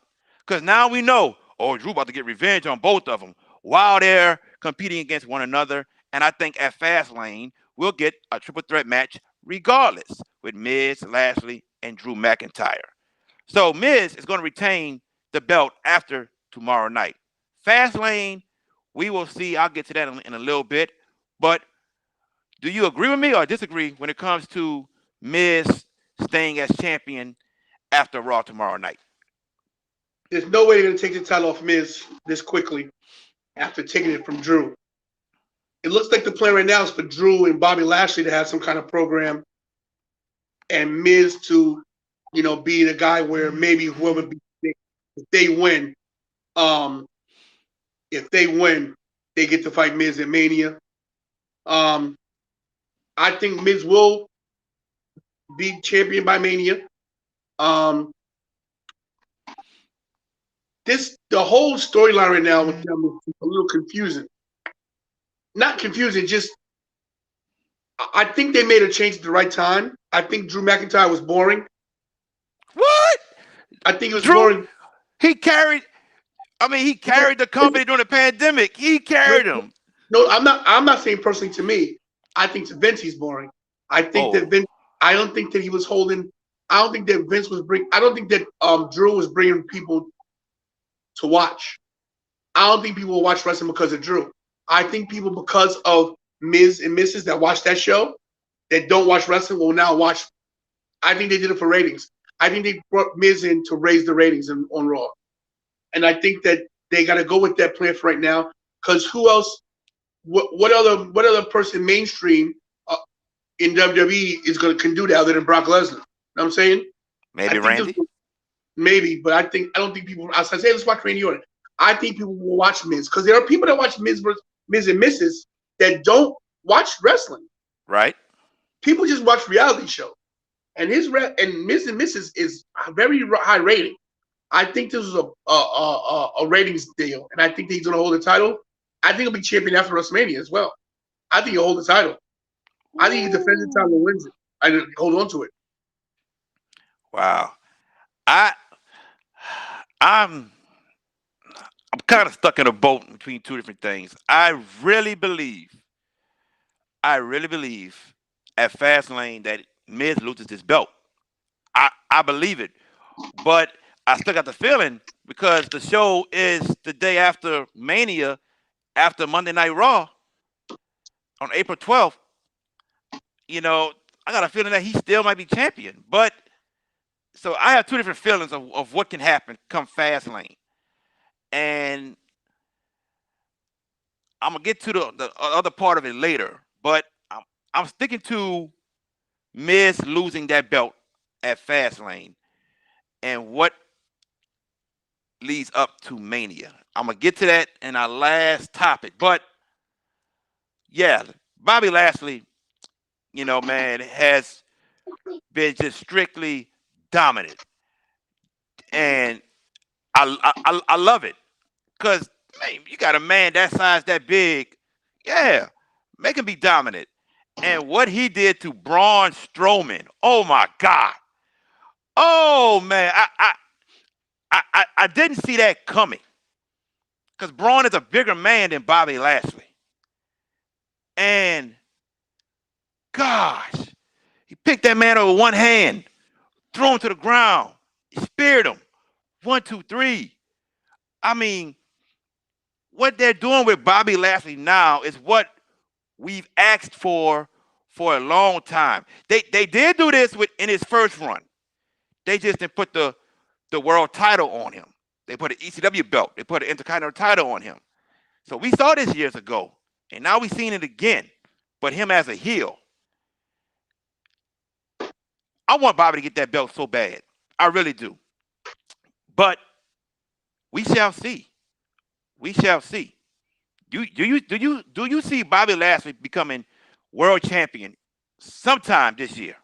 S1: because now we know, oh, Drew about to get revenge on both of them while they're competing against one another. And I think at Fastlane, we'll get a triple threat match regardless with Miz, Lashley, and Drew McIntyre. So Miz is going to retain the belt after tomorrow night. Fastlane, we will see. I'll get to that in a little bit. But do you agree with me or disagree when it comes to Miz staying as champion after Raw tomorrow night?
S2: There's no way they're going to take the title off Miz this quickly after taking it from Drew. It looks like the plan right now is for Drew and Bobby Lashley to have some kind of program and Miz to, be the guy where maybe whoever if they win, they get to fight Miz at Mania. I think Miz will be champion by Mania. The whole storyline right now with them is a little confusing. Not confusing, just I think they made a change at the right time. I think Drew McIntyre was boring.
S1: What?
S2: I think it was boring.
S1: He carried the company during the pandemic. He carried them.
S2: No, I'm not saying personally to me. I think to Vince he's boring. I think that Vince. I don't think that he was holding. I don't think that Vince was bringing. I don't think that Drew was bringing people to watch. I don't think people will watch wrestling because of Drew. I think people, because of Miz and Mrs. that watch that show, that don't watch wrestling, will now watch. I think they did it for ratings. I think they brought Miz in to raise the ratings on Raw. And I think that they got to go with that plan for right now. Because who else? What other person mainstream in WWE can do that other than Brock Lesnar. You know what I'm saying? I
S1: Maybe
S2: think this
S1: Randy.
S2: maybe, but I don't think people. As I say, let's watch Randy Orton. I think people will watch Miz because there are people that watch Miz and Mrs. that don't watch wrestling.
S1: Right.
S2: People just watch reality shows, and and Miz and Mrs. is a very high rating. I think this is a ratings deal, and I think that he's going to hold the title. I think he'll be champion after WrestleMania as well. I think he'll hold the title. I think he defends the title and wins it. I hold on to it.
S1: Wow. I I'm I'm kind of stuck in a boat between two different things. I really believe at Fastlane that Miz loses this belt. I believe it, but I still got the feeling because the show is the day after Mania, after Monday Night Raw on April 12th. You know, I got a feeling that he still might be champion. But so I have two different feelings of what can happen come Fastlane, and I'm gonna get to the other part of it later. But I'm sticking to Miz losing that belt at Fastlane and what leads up to Mania. I'm gonna get to that in our last topic. But yeah, Bobby Lashley, man, has been just strictly dominant, and I love it because man, you got a man that size, that big, yeah, make him be dominant. And what he did to Braun Strowman, oh my God, oh man, I didn't see that coming because Braun is a bigger man than Bobby Lashley, and gosh, he picked that man over one hand, threw him to the ground, he speared him, 1, 2, 3. I mean, what they're doing with Bobby Lashley now is what we've asked for a long time. They did do this in his first run. They just didn't put the world title on him. They put an ECW belt. They put an Intercontinental title on him. So we saw this years ago, and now we've seen it again. But him as a heel, I want Bobby to get that belt so bad. I really do. But we shall see. We shall see. Do you see Bobby Lashley becoming world champion sometime this year?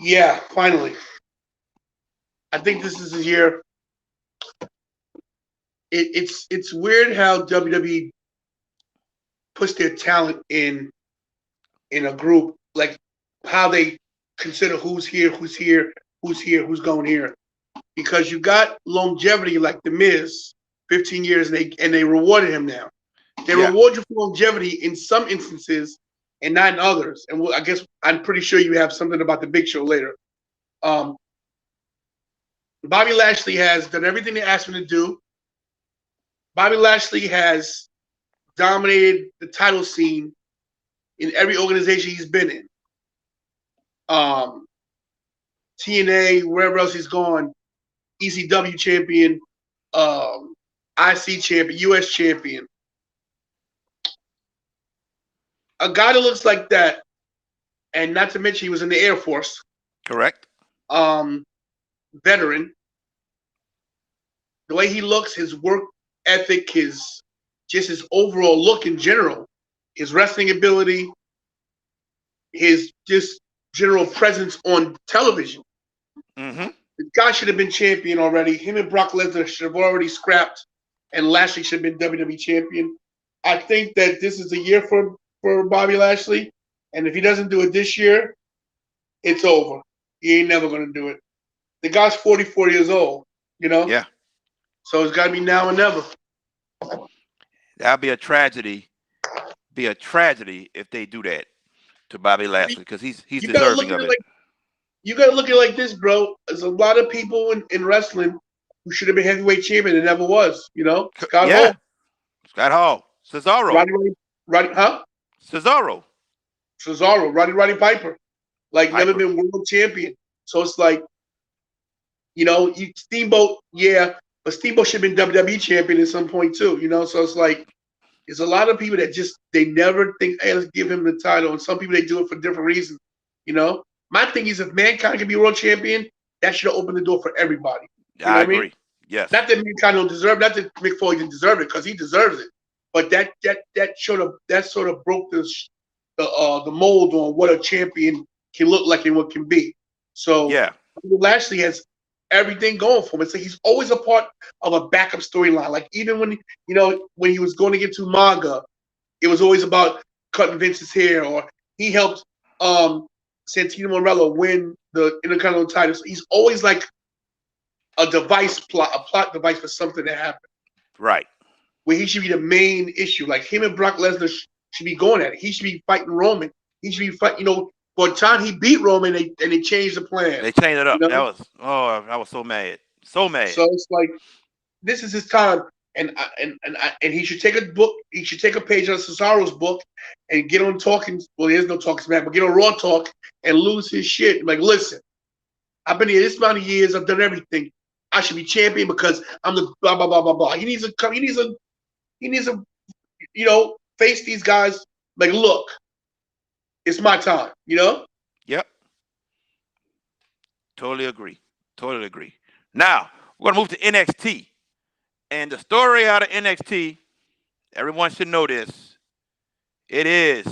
S2: Yeah, finally. I think this is the year. It's weird how WWE puts their talent in a group, like how they consider who's here, who's here, who's here, who's going here. Because you got longevity like The Miz, 15 years, and they rewarded him now. They
S1: Yeah,
S2: reward you for longevity in some instances and not in others. And I guess I'm pretty sure you have something about the Big Show later. Um, Bobby Lashley has done everything they asked him to do. Bobby Lashley has dominated the title scene in every organization he's been in. Um, TNA, wherever else he's gone, ECW champion, IC champion, US champion. A guy that looks like that, and not to mention he was in the Air Force,
S1: correct.
S2: um, veteran. The way he looks, his work ethic, his overall look in general, his wrestling ability, his just general presence on television.
S1: Mm-hmm.
S2: The guy should have been champion already. Him and Brock Lesnar should have already scrapped, and Lashley should have been WWE champion. I think that this is a year for Bobby Lashley, and if he doesn't do it this year, it's over. He ain't never gonna do it. The guy's 44 years old, you know,
S1: Yeah,
S2: so it's got to be now or never.
S1: that'd be a tragedy. Be a tragedy if they do that to Bobby
S2: I mean,
S1: Lashley because he's
S2: you gotta look
S1: deserving
S2: at
S1: of
S2: it
S1: it.
S2: like you gotta look at it like this, bro. There's a lot of people in wrestling who should have been heavyweight champion and never was. You know, Scott
S1: Yeah,
S2: Hall,
S1: Scott Hall, Cesaro,
S2: Roddy, huh?
S1: Cesaro.
S2: Cesaro, Roddy Piper, like never
S1: Piper.
S2: been world champion. So it's like, Steamboat, yeah, but Steamboat should have been WWE champion at some point too. You know, so it's like There's a lot of people that just they never think, hey, let's give him the title, and some people they do it for different reasons. You know, my thing is if Mankind can be world champion, that should open the door for everybody. You know
S1: I
S2: what I mean?
S1: agree. Yes.
S2: Not that Mankind don't deserve, not that Mick Foley didn't deserve it because he deserves it, but that sort of broke the mold on what a champion can look like and what can be. So
S1: Yeah.
S2: Lashley has everything going for him. It's like he's always a part of a backup storyline. Like even when he was going to get to Maga, it was always about cutting Vince's hair, or he helped Santino Marella win the Intercontinental title. So he's always like a plot device for something to happen.
S1: Right.
S2: Where he should be the main issue. Like him and Brock Lesnar should be going at it. He should be fighting Roman. He should be fighting. For a time he beat Roman, and they changed the plan.
S1: They changed it up.
S2: You
S1: That
S2: know?
S1: was I was so mad. So mad.
S2: So it's like this is his time, and he should take a book. He should take a page out of Cesaro's book and get on talking. Well, there's no talking smack, but get on Raw Talk and lose his shit. Like, listen, I've been here this amount of years. I've done everything. I should be champion because I'm the blah blah blah blah blah. He needs to come. He needs to face these guys. Like, look, it's my time.
S1: Yep. Totally agree. Totally agree. Now we're gonna move to NXT, and the story out of NXT. Everyone should know this. It is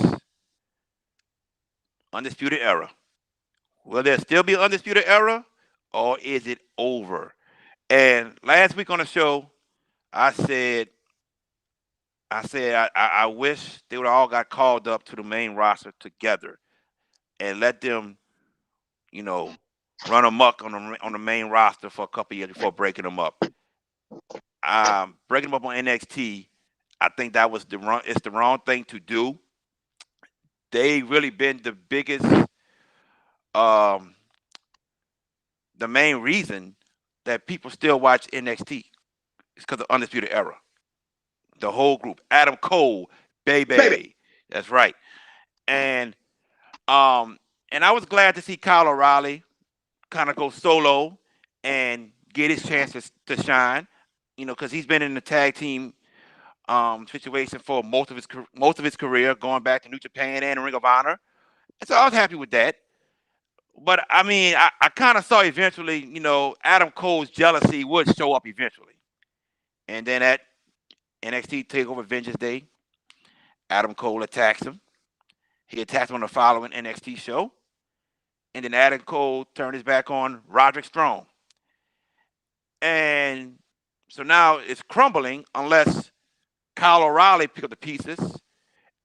S1: Undisputed Era. Will there still be Undisputed Era, or is it over? And last week on the show, I said I wish they would all got called up to the main roster together and let them, run amok on the main roster for a couple years before breaking them up. Breaking them up on NXT, I think that was it's the wrong thing to do. They really been the biggest, the main reason that people still watch NXT is because of Undisputed Era. The whole group, Adam Cole, baby. That's right. And I was glad to see Kyle O'Reilly kind of go solo and get his chance to shine. Because he's been in the tag team situation for most of his career, going back to New Japan and Ring of Honor. And so I was happy with that. But I mean, I kind of saw eventually, Adam Cole's jealousy would show up eventually. And then at NXT Takeover Vengeance Day, Adam Cole attacks him. He attacks him on the following NXT show. And then Adam Cole turned his back on Roderick Strong. And so now it's crumbling unless Kyle O'Reilly picks up the pieces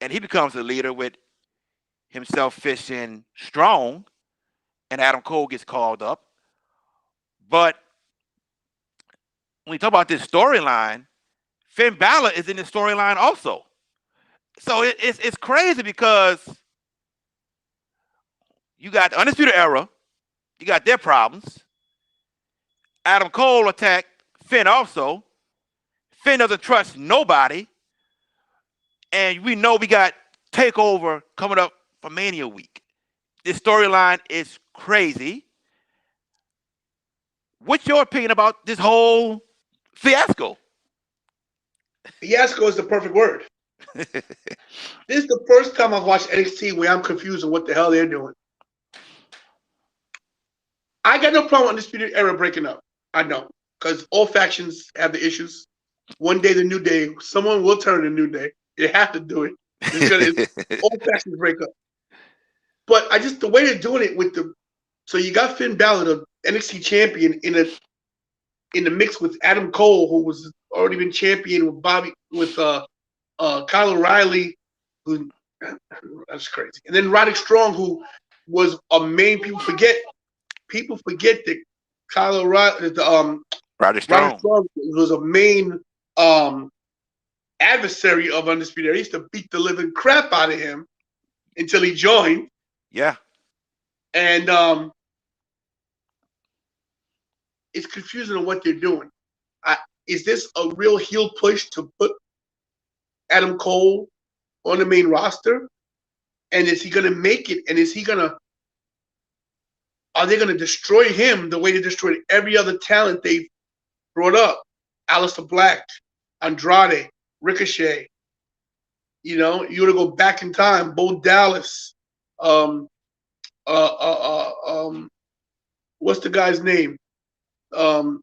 S1: and he becomes the leader with himself, Fish, and Strong, and Adam Cole gets called up. But when we talk about this storyline, Finn Balor is in the storyline also. So it's crazy because you got the Undisputed Era, you got their problems. Adam Cole attacked Finn also. Finn doesn't trust nobody. And we know we got TakeOver coming up for Mania Week. This storyline is crazy. What's your opinion about this whole fiasco?
S2: Fiasco is the perfect word. This is the first time I've watched NXT where I'm confused on what the hell they're doing. I got no problem with Undisputed Era breaking up. I don't. Because all factions have the issues. One day, the New Day, someone will turn the New Day. They have to do it. All factions break up. But the way they're doing it so you got Finn Balor, the NXT champion, in the mix with Adam Cole, who was already been champion with Kyle O'Reilly, that's crazy. And then Roderick Strong, who was a main people forget that Kyle O'Reilly,
S1: Roderick Strong
S2: was a main adversary of Undisputed Era. He used to beat the living crap out of him until he joined.
S1: Yeah.
S2: And it's confusing on what they're doing. Is this a real heel push to put Adam Cole on the main roster? And is he going to make it? And are they going to destroy him the way they destroyed every other talent they've brought up? Aleister Black, Andrade, Ricochet, You know, you want to go back in time. Bo Dallas. Um, what's the guy's name? Um,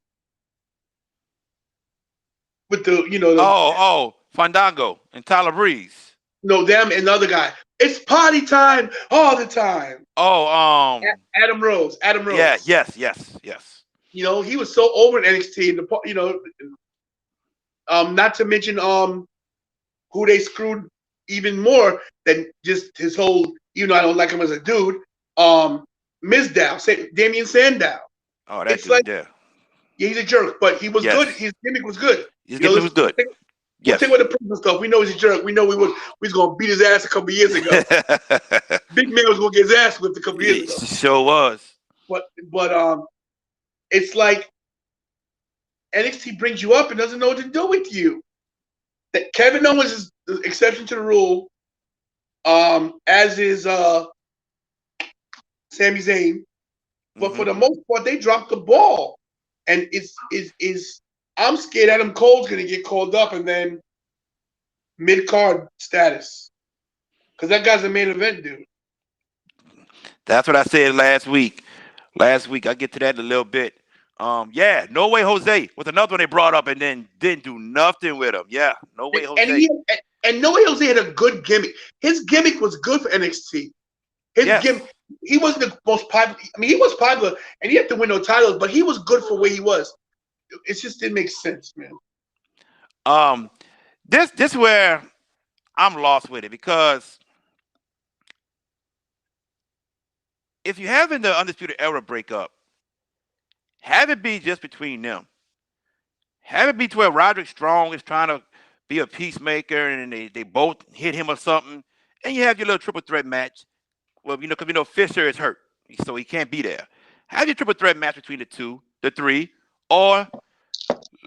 S2: with the
S1: Fandango and Tyler Breeze.
S2: them and the other guy. It's party time all the time.
S1: Oh, um,
S2: Adam Rose. Adam
S1: yeah,
S2: Rose.
S1: yes.
S2: You know, he was so over in NXT. And not to mention who they screwed even more than just his whole. Even though I don't like him as a dude, Mizdow, Damian Sandow.
S1: Oh, that
S2: It's like,
S1: dude there.
S2: yeah, he's a jerk, but he was good.
S1: Yes,
S2: His gimmick was good.
S1: his
S2: You know,
S1: gimmick was good.
S2: we'll take
S1: Yes.
S2: away the personal stuff. We know he's a jerk. We know we was gonna beat his ass a couple years ago. Big man was gonna get his ass whipped a couple years
S1: It
S2: ago.
S1: sure was.
S2: But it's like NXT brings you up and doesn't know what to do with you. That Kevin Owens is the exception to the rule, as is Sami Zayn. But for the most part, they dropped the ball, and is I'm scared Adam Cole's gonna get called up and then mid card status because that guy's a main event dude.
S1: That's what I said last week. Last week, I'll get to that in a little bit. Yeah, No Way Jose was another one they brought up and then didn't do nothing with him. Yeah, No Way
S2: And
S1: Jose.
S2: No Way Jose had a good gimmick. His gimmick was good for NXT. His gimmick, he wasn't the most popular. I mean, he was popular and he had to win no titles, but he was good for where he was. It just didn't make sense, man.
S1: This where I'm lost with it because if you're having the Undisputed Era breakup, have it be just between them. Have it be to where Roderick Strong is trying to be a peacemaker and they both hit him or something, and you have your little triple threat match. Well, because Fisher is hurt, so he can't be there. Have your triple threat match between the three, or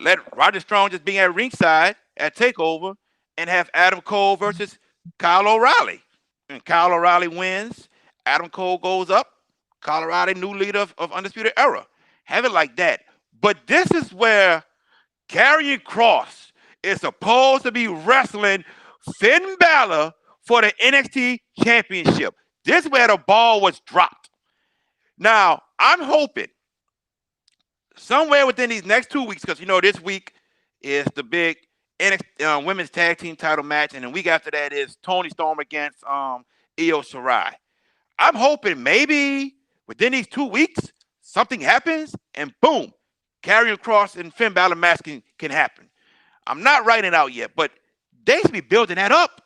S1: let Roger Strong just be at ringside at Takeover and have Adam Cole versus Kyle O'Reilly. And Kyle O'Reilly wins. Adam Cole goes up. Kyle O'Reilly, new leader of Undisputed Era. Have it like that. But this is where Karrion Kross is supposed to be wrestling Finn Balor for the NXT Championship. This is where the ball was dropped. Now, I'm hoping somewhere within these next 2 weeks, because this week is the big NXT women's tag team title match, and the week after that is Toni Storm against Io Shirai. I'm hoping maybe within these 2 weeks something happens, and boom, Karrion Kross and Finn Balor match can happen. I'm not writing it out yet, but they should be building that up,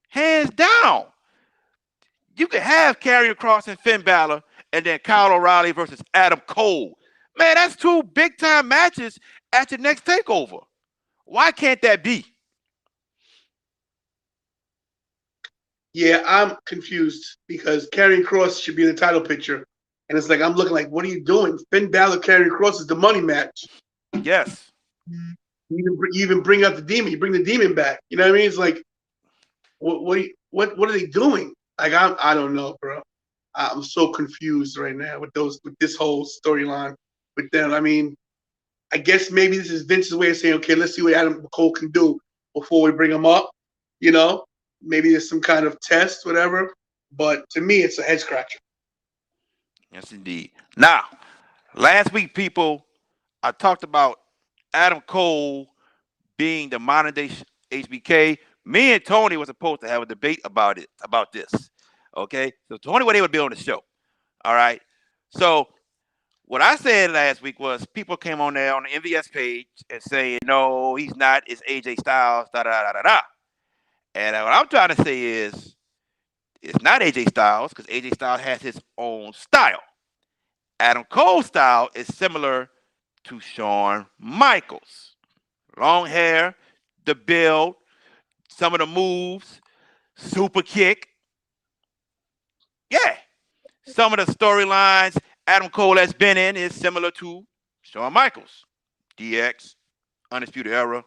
S1: hands down. You could have Karrion Kross and Finn Balor, and then Kyle O'Reilly versus Adam Cole. Man, that's 2 big-time matches at your next takeover. Why can't that be?
S2: Yeah, I'm confused because Karrion Kross should be in the title picture. And it's like, I'm looking like, what are you doing? Finn Balor, Karrion Kross is the money match.
S1: Yes.
S2: You even bring up the demon. You bring the demon back. You know what I mean? It's like, what are they doing? Like, I don't know, bro. I'm so confused right now with this whole storyline with them. I mean, I guess maybe this is Vince's way of saying, okay, let's see what Adam Cole can do before we bring him up. You know, maybe there's some kind of test, whatever. But to me, it's a head scratcher.
S1: Yes, indeed. Now, last week, people, I talked about Adam Cole being the modern day HBK. Me and Tony were supposed to have a debate about this. Okay, so Tony wasn't able to be on the show. All right, so what I said last week was people came on there on the MVS page and saying, no, he's not. It's AJ Styles. Da da da da da. And what I'm trying to say is, it's not AJ Styles because AJ Styles has his own style. Adam Cole's style is similar to Shawn Michaels. Long hair, the build, some of the moves, super kick. Yeah. Some of the storylines Adam Cole has been in is similar to Shawn Michaels. DX, Undisputed Era,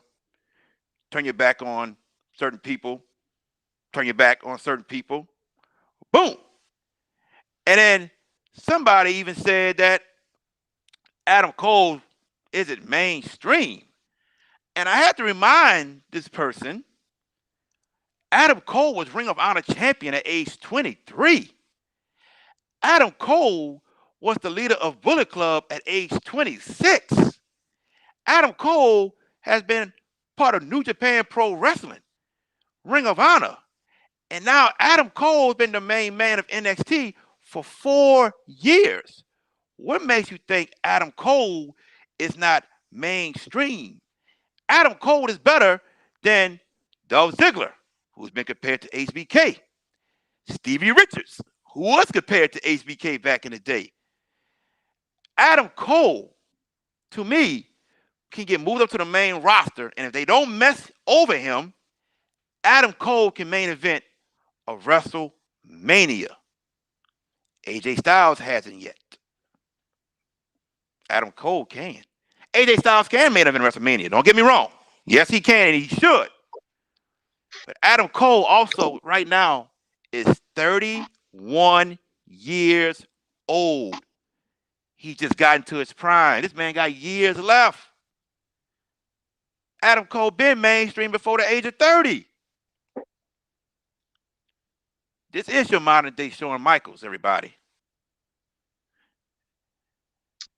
S1: turn your back on certain people, turn your back on certain people. Boom. And then somebody even said that Adam Cole isn't mainstream. And I had to remind this person, Adam Cole was Ring of Honor champion at age 23. Adam Cole was the leader of Bullet Club at age 26. Adam Cole has been part of New Japan Pro Wrestling, Ring of Honor. And now Adam Cole has been the main man of NXT for 4 years. What makes you think Adam Cole is not mainstream? Adam Cole is better than Dolph Ziggler, who's been compared to HBK. Stevie Richards, who was compared to HBK back in the day. Adam Cole, to me, can get moved up to the main roster, and if they don't mess over him, Adam Cole can main event a WrestleMania. AJ Styles hasn't yet. Adam Cole can. AJ Styles can main event WrestleMania. Don't get me wrong. Yes, he can, and he should. But Adam Cole also, right now, is 31 years old. He just got into his prime. This man got years left. Adam Cole been mainstream before the age of 30. This is your modern day Shawn Michaels, everybody.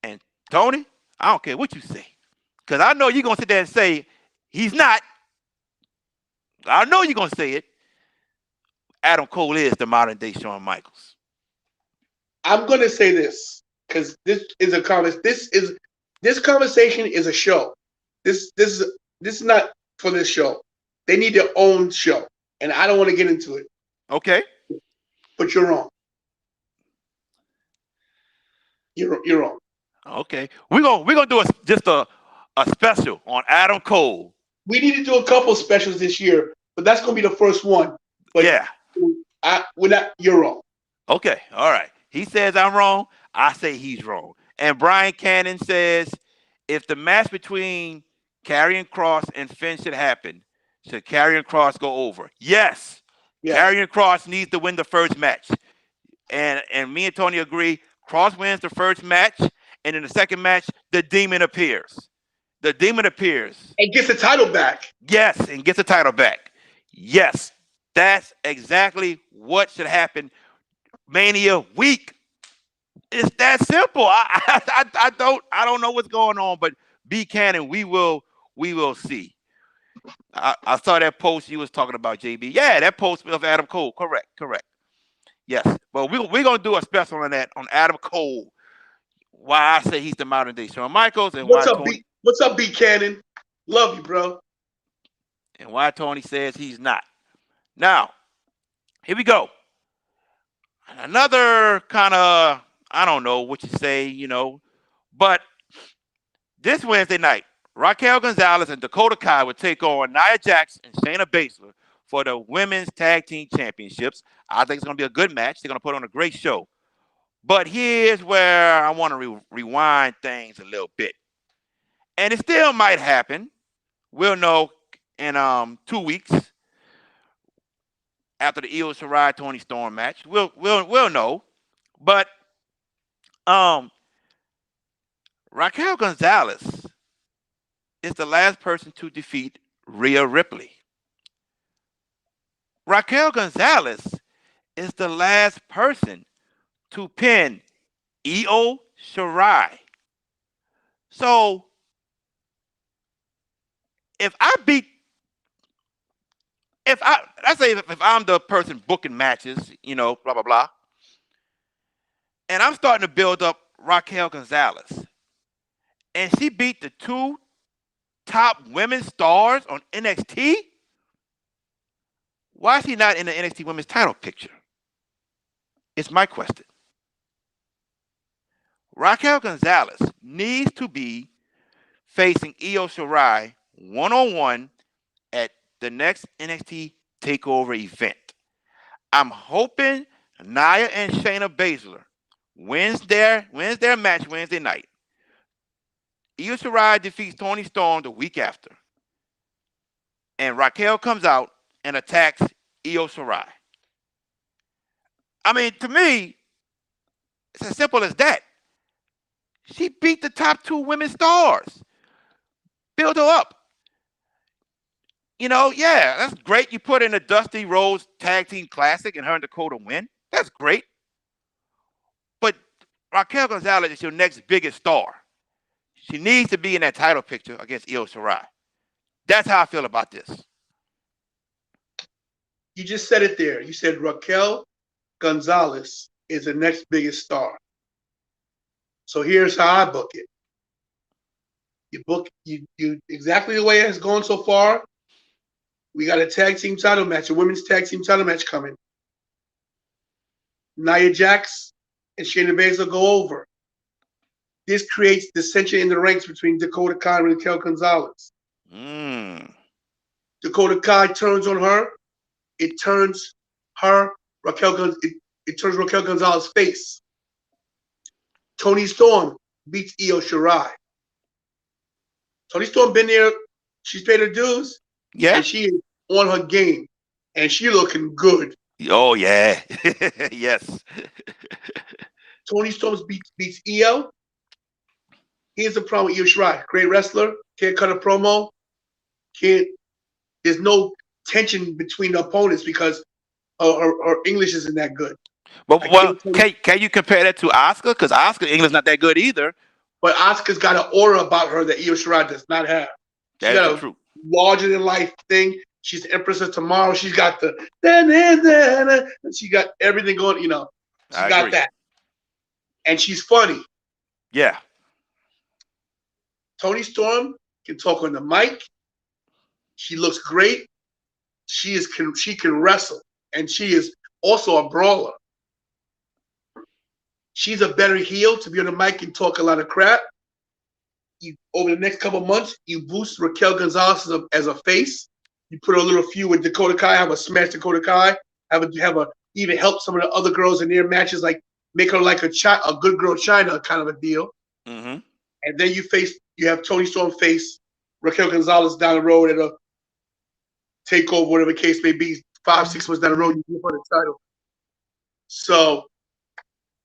S1: And Tony, I don't care what you say. Because I know you're going to sit there and say, he's not. I know you're going to say it. Adam Cole is the modern day Shawn Michaels.
S2: I'm going to say this because this conversation is a show. This is not for this show. They need their own show, and I don't want to get into it.
S1: Okay.
S2: But you're wrong. You're wrong.
S1: Okay. We're gonna do a special on Adam Cole.
S2: We need to do a couple specials this year, but that's gonna be the first one. But
S1: yeah.
S2: You're wrong.
S1: Okay. All right. He says I'm wrong. I say he's wrong. And Brian Cannon says if the match between Karrion Kross and Finn should happen, should Karrion Kross go over? Yes. Karrion Kross needs to win the first match. And me and Tony agree. Kross wins the first match, and in the second match, the Demon appears. The Demon appears.
S2: And gets the title back.
S1: Yes, and gets the title back. Yes. That's exactly what should happen Mania week. It's that simple. I don't know what's going on, but B Cannon, we will see. I saw that post you was talking about, JB. Yeah, that post of Adam Cole. Correct. Yes, but we're gonna do a special on that on Adam Cole. Why I say he's the modern day Shawn Michaels and
S2: what's up, B Cannon? Love you, bro.
S1: And why Tony says he's not. Now, here we go. Another kind of, I don't know what you say, but this Wednesday night, Raquel Gonzalez and Dakota Kai will take on Nia Jax and Shayna Baszler for the Women's Tag Team Championships. I think it's going to be a good match. They're going to put on a great show. But here's where I want to rewind things a little bit. And it still might happen. We'll know in 2 weeks after the Io Shirai Toni Storm match. We'll know. But Raquel Gonzalez is the last person to defeat Rhea Ripley. Raquel Gonzalez is the last person to pin Io Shirai. So if I'm the person booking matches, blah, blah, blah, and I'm starting to build up Raquel Gonzalez, and she beat the two top women stars on NXT, why is he not in the NXT women's title picture? It's my question. Raquel Gonzalez needs to be facing Io Shirai one-on-one at the next NXT Takeover event. I'm hoping Nia and Shayna Baszler wins their match Wednesday night. Io Shirai defeats Toni Storm the week after. And Raquel comes out and attacks Io Shirai. I mean, to me, it's as simple as that. She beat the top two women stars. Build her up. Yeah, that's great. You put in a Dusty Rhodes Tag Team Classic and her and Dakota win. That's great. But Raquel Gonzalez is your next biggest star. She needs to be in that title picture against Io Shirai. That's how I feel about this.
S2: You just said it there. You said Raquel Gonzalez is the next biggest star. So here's how I book it. You book you exactly the way it's going so far. We got a tag team title match, a women's tag team title match coming. Nia Jax and Shayna Baszler go over. This creates dissension in the ranks between Dakota Kai and Raquel Gonzalez.
S1: Mm.
S2: Dakota Kai turns on her. It turns her it turns Raquel Gonzalez's face. Toni Storm beats Io Shirai. Toni Storm been there. She's paid her dues.
S1: Yeah.
S2: And she is on her game. And she looking good.
S1: Oh, yeah. Yes.
S2: Toni Storm beats Io. Here's the problem with Io Shirai. Great wrestler. Can't cut a promo. There's no tension between the opponents because her English isn't that good.
S1: Well, can you compare that to Asuka? Because Asuka English not that good either.
S2: But Asuka's got an aura about her that Io Shirai does not have. She got a
S1: true.
S2: larger than life thing. She's the Empress of Tomorrow. She's got the she got everything going. She got that, and she's funny.
S1: Yeah.
S2: Toni Storm can talk on the mic. She looks great. She can wrestle, and she is also a brawler. She's a better heel to be on the mic and talk a lot of crap. Over the next couple of months, you boost Raquel Gonzalez as a face. You put a little feud with Dakota Kai, have a smash Dakota Kai, even help some of the other girls in their matches, like make her like a good girl China kind of a deal.
S1: Mm-hmm.
S2: And then you have Toni Storm face Raquel Gonzalez down the road at a takeover, whatever the case may be, 5-6 months down the road, you give her the title. So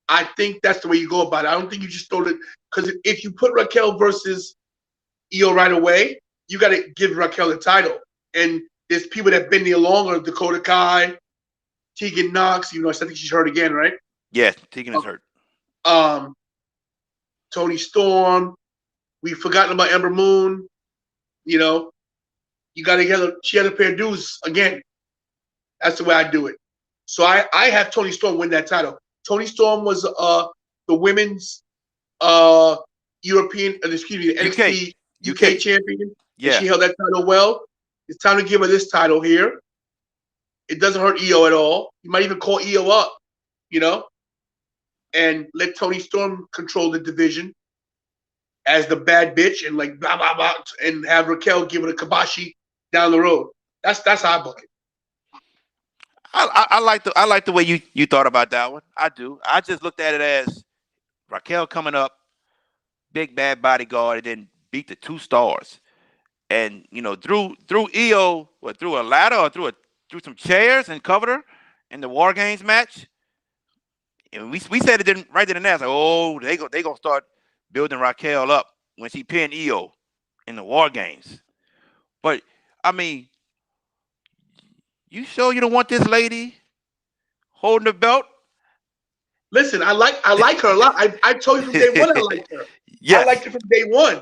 S2: I think that's the way you go about it. I don't think you just throw it, because if you put Raquel versus Io right away, you got to give Raquel the title. And there's people that have been there longer, Dakota Kai, Tegan Knox, I think she's hurt again, right?
S1: Yes, Tegan is hurt.
S2: Toni Storm. We've forgotten about Ember Moon. You got to get her. She had to pay her dues again. That's the way I do it. So I have Toni Storm win that title. Toni Storm was the women's European, the NXT UK champion. Yeah. And she held that title well. It's time to give her this title here. It doesn't hurt Io at all. You might even call Io up, and let Toni Storm control the division as the bad bitch and like blah blah blah, and have Raquel give it a kiboshi down the road. That's how I book it.
S1: I like the way you thought about that one. I do. I just looked at it as Raquel coming up, big bad bodyguard, and then beat the 2 stars. And through Io, through a ladder or through some chairs and covered her in the War Games match. And we said it didn't right then and there. It's like, oh, they gonna start building Raquel up when she pinned Io in the War Games. But I mean, you sure you don't want this lady holding the belt?
S2: Listen, I like her a lot. I told you from day one I liked her. Yes. I liked her from day one.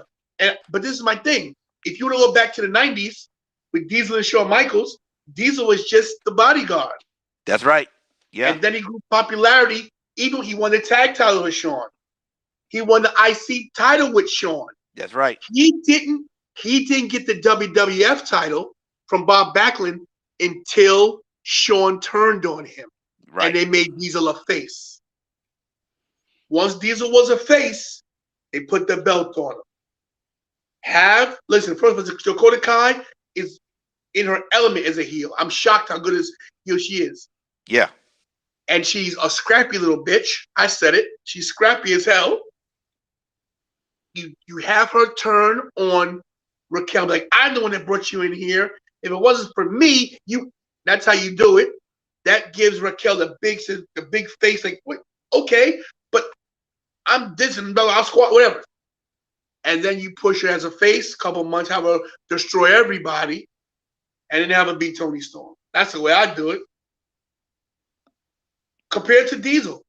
S2: But this is my thing. If you want to go back to the 90s with Diesel and Shawn Michaels, Diesel was just the bodyguard.
S1: That's right. Yeah.
S2: And then he grew popularity. Even he won the tag title with Shawn. He won the IC title with Shawn.
S1: That's right.
S2: He didn't get the WWF title from Bob Backlund until Shawn turned on him. Right. And they made Diesel a face. Once Diesel was a face, they put the belt on him. Listen, first of all, Dakota Kai is in her element as a heel. I'm shocked how good as heel she is.
S1: Yeah.
S2: And she's a scrappy little bitch. I said it. She's scrappy as hell. You have her turn on Raquel. Like, I'm the one that brought you in here. If it wasn't for me, that's how you do it. That gives Raquel the big face, like, wait, okay, but I'm this and I'll squat, whatever. And then you push her as a face, couple months, have her destroy everybody. and then have him beat Tony Storm. That's the way I do it. Compared to Diesel.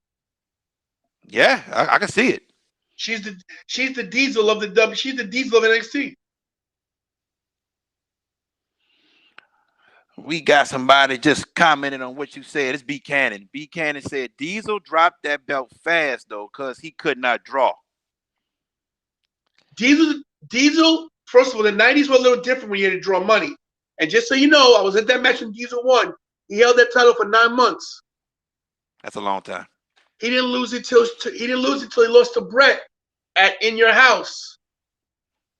S1: Yeah, I can see it.
S2: She's the Diesel of the W. She's the Diesel of NXT.
S1: We got somebody just commented on what you said. It's B Cannon. B Cannon said Diesel dropped that belt fast though, because he could not draw.
S2: Diesel. First of all, the '90s were a little different when you had to draw money. And just so you know, I was at that match when Diesel won. He held that title for 9 months.
S1: That's a long time.
S2: He didn't lose it till he lost to Brett at In Your House,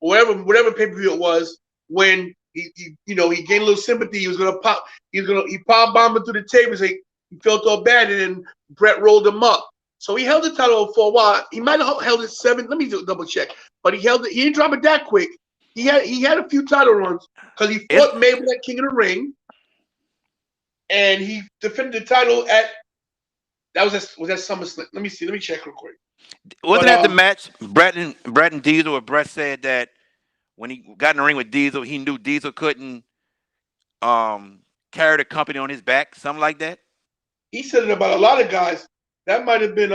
S2: whatever pay per view it was. When he gained a little sympathy, he power bombed him through the tables. He felt all bad, and then Brett rolled him up. So he held the title for a while. He might have held it 7. Let me double check. But he held it. He didn't drop it that quick. He had a few title runs because he fought Mabel at King of the Ring, and he defended the title at was that SummerSlam. Let me see. Let me check real quick.
S1: Wasn't that the match? Brett and Diesel, where Brett said that when he got in the ring with Diesel, he knew Diesel couldn't carry the company on his back, something like that.
S2: He said it about a lot of guys. That might have been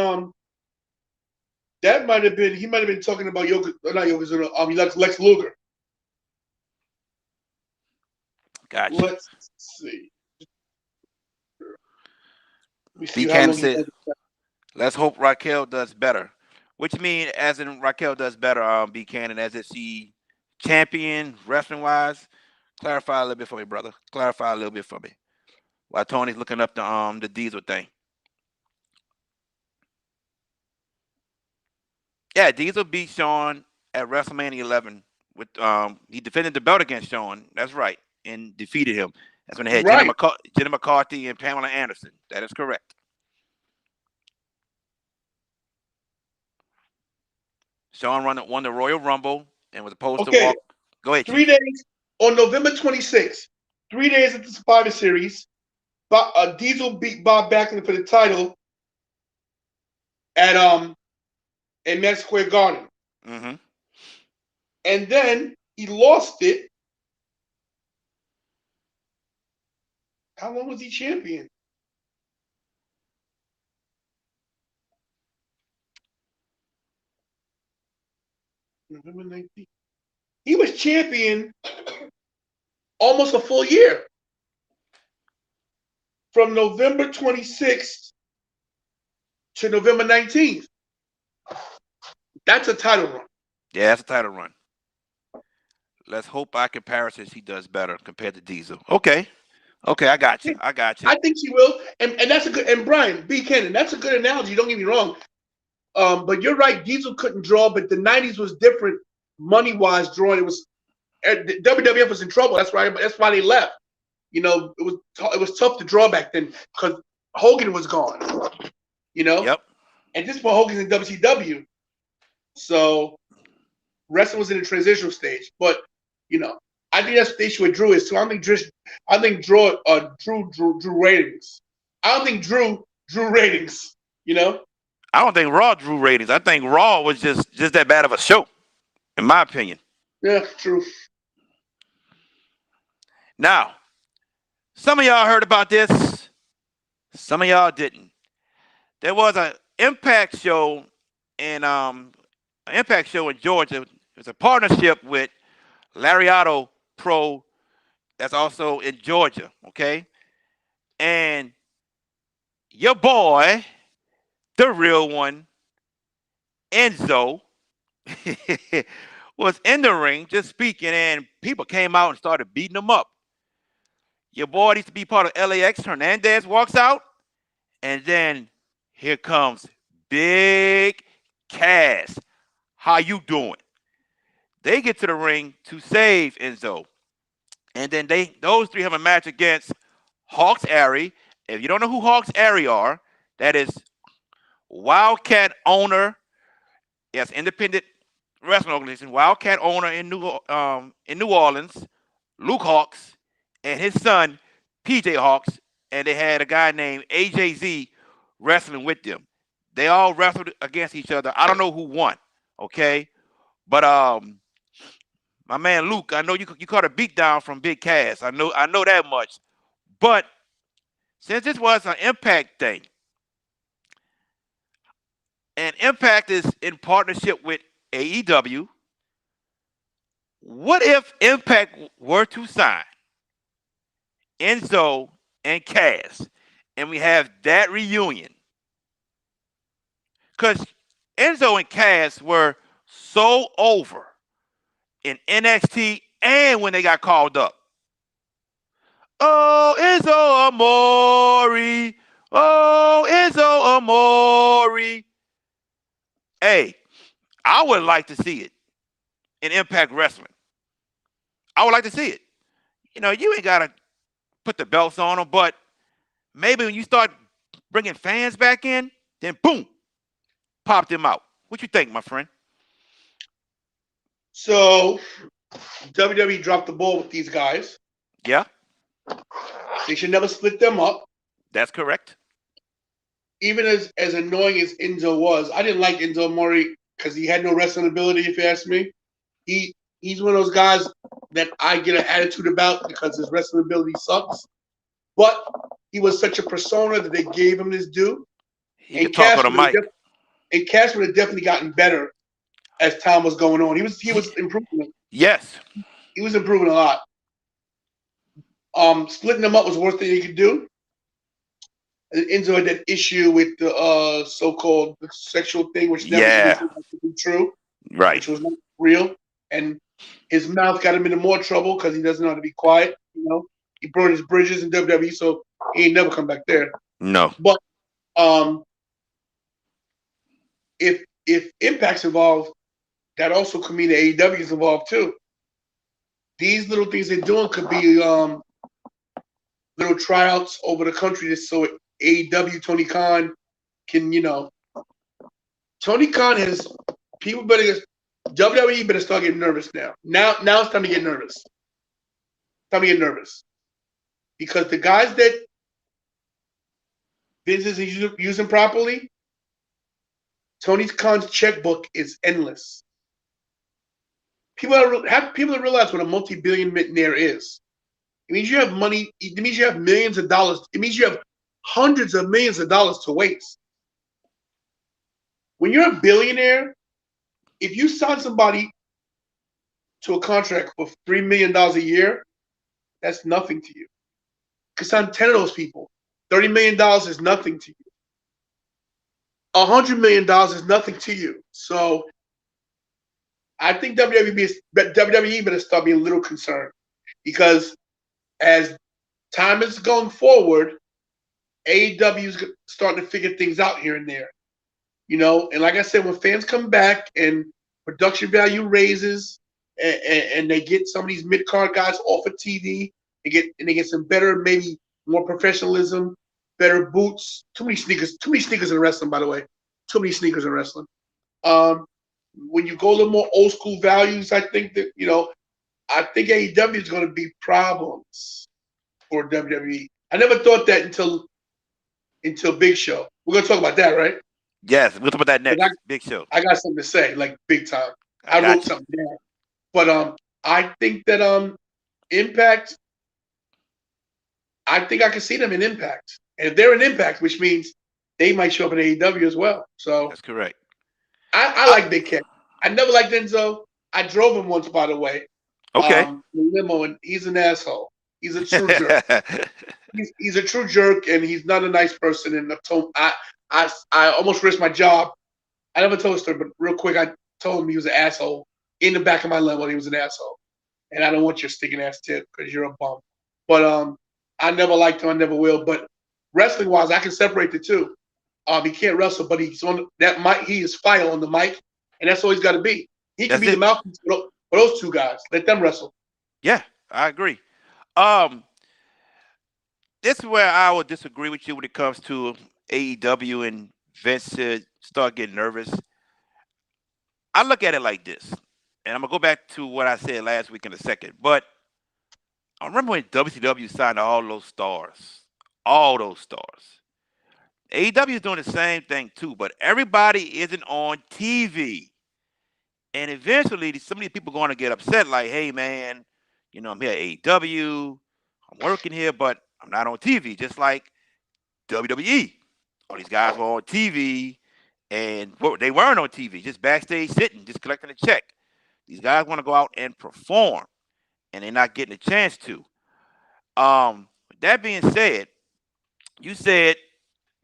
S2: he might have been talking about Lex Luger.
S1: Gotcha.
S2: Let's see.
S1: Buchanan said, let's hope Raquel does better. Which means, as in Raquel does better, Buchanan, as is she champion wrestling-wise? Clarify a little bit for me, brother. Clarify a little bit for me. While Tony's looking up the Diesel thing. Yeah, Diesel beat Shawn at WrestleMania 11. With he defended the belt against Shawn. That's right, and defeated him. That's when they had Jenna McCarthy and Pamela Anderson. That is correct. Shawn won the Royal Rumble and was supposed to walk. Go ahead.
S2: 3 days on November 26th. 3 days at the Survivor Series. Diesel beat Bob Backlund for the title at in Madison Square Garden.
S1: Mm-hmm.
S2: And then he lost it. How long was he champion? November 19th. He was champion almost a full year. From November 26th to November 19th. That's a title run.
S1: Yeah, that's a title run. Let's hope by comparisons he does better compared to Diesel. Okay, I got you. I
S2: think he will, and that's a good. And Bryan B. Cannon, that's a good analogy. Don't get me wrong, but you're right. Diesel couldn't draw, but the '90s was different money-wise. Drawing, it was WWF was in trouble. That's right. That's why they left. It was tough to draw back then because Hogan was gone.
S1: Yep.
S2: And this point, Hogan's in WCW, so wrestling was in a transitional stage. But I think that's the issue with Drew is too. I think Drew ratings. I don't think Drew ratings. I
S1: don't think Raw drew ratings. I think Raw was just that bad of a show, in my opinion.
S2: Yeah, true.
S1: Now, some of y'all heard about this. Some of y'all didn't. There was an Impact show in Georgia. It was a partnership with Lariato Pro. That's also in Georgia. Okay, and your boy, the real one, Enzo, was in the ring just speaking, and people came out and started beating him up. Your boy used to be part of LAX. Hernandez walks out, and then here comes Big Cass. How you doing? They get to the ring to save Enzo. And then those three have a match against Hawks Aerie. If you don't know who Hawks Aerie are, that is Wildcat owner, yes, independent wrestling organization, Wildcat owner in New Orleans, Luke Hawks, and his son, PJ Hawks, and they had a guy named AJZ wrestling with them. They all wrestled against each other. I don't know who won, okay? But My man Luke, I know you caught a beat down from Big Cass. I know that much. But since this was an Impact thing, and Impact is in partnership with AEW, what if Impact were to sign Enzo and Cass, and we have that reunion? Because Enzo and Cass were so over in NXT and when they got called up. Oh, Enzo Amore. Oh, Enzo Amore. Hey, I would like to see it in Impact Wrestling. I would like to see it. You ain't got to put the belts on them, but maybe when you start bringing fans back in, then boom, pop them out. What you think, my friend?
S2: So WWE dropped the ball with these guys.
S1: Yeah,
S2: They should never split them up.
S1: that's correct.
S2: Even as annoying as Enzo was, I didn't like Enzo Mori because he had no wrestling ability. If you ask me, he's one of those guys that I get an attitude about because his wrestling ability sucks. But he was such a persona that they gave him his due.
S1: He
S2: And
S1: could talk on the mic.
S2: Cass would have definitely gotten better as time was going on. He was improving.
S1: Yes.
S2: He was improving a lot. Splitting them up was the worst thing he could do. Enzo had that issue with the so-called sexual thing, which never
S1: Yeah.
S2: to be true,
S1: Right.
S2: which was not real. And his mouth got him into more trouble because he doesn't know how to be quiet. He burned his bridges in WWE, so he ain't never come back there.
S1: No.
S2: But if Impact's involved, that also could mean that AEW is involved too. These little things they're doing could be little tryouts over the country just so AEW Tony Khan can, Tony Khan has people better WWE better start getting nervous now. Now it's time to get nervous. Time to get nervous. Because the guys that business is using properly, Tony Khan's checkbook is endless. People that realize what a multi-billion millionaire is. It means you have money. It means you have millions of dollars. It means you have hundreds of millions of dollars to waste. When you're a billionaire, if you sign somebody to a contract for $3 million a year, that's nothing to you. Because sign 10 of those people. $30 million is nothing to you. $100 million is nothing to you. So I think WWE better start being a little concerned. Because as time is going forward, AEW is starting to figure things out here and there. And like I said, when fans come back and production value raises and they get some of these mid-card guys off of TV, they get some better, maybe more professionalism, better boots. Too many sneakers in wrestling, by the way. Too many sneakers in wrestling. When you go a little more old school values, I think that, I think AEW is going to be problems for WWE. I never thought that until Big Show. We're going to talk about that, right?
S1: Yes, we'll talk about that next. Big Show.
S2: I got something to say, like big time. I wrote something down. But I think that Impact, I think I can see them in Impact. And if they're in Impact, which means they might show up in AEW as well. So
S1: that's correct.
S2: I like Big Cat. I never liked Enzo. I drove him once, by the way.
S1: Okay.
S2: In limo, and he's an asshole. He's a true jerk. He's a true jerk, and he's not a nice person. And I almost risked my job. I never told the story, but real quick, I told him he was an asshole in the back of my limo. He was an asshole, and I don't want your stinking ass tip because you're a bum. But I never liked him. I never will. But wrestling wise, I can separate the two. He can't wrestle, but he's on that mic. He is fire on the mic, and that's all he's got to be. He can be the mouthpiece for those two guys. Let them wrestle.
S1: Yeah, I agree. This is where I would disagree with you when it comes to AEW and Vince start getting nervous. I look at it like this, and I'm gonna go back to what I said last week in a second. But I remember when WCW signed all those stars. AEW is doing the same thing too, but everybody isn't on TV. And eventually, some of these people going to get upset, like, hey, man, I'm here at AEW. I'm working here, but I'm not on TV, just like WWE. All these guys were on TV, and they weren't on TV, just backstage sitting, just collecting a check. These guys want to go out and perform, and they're not getting a chance to. With that being said, you said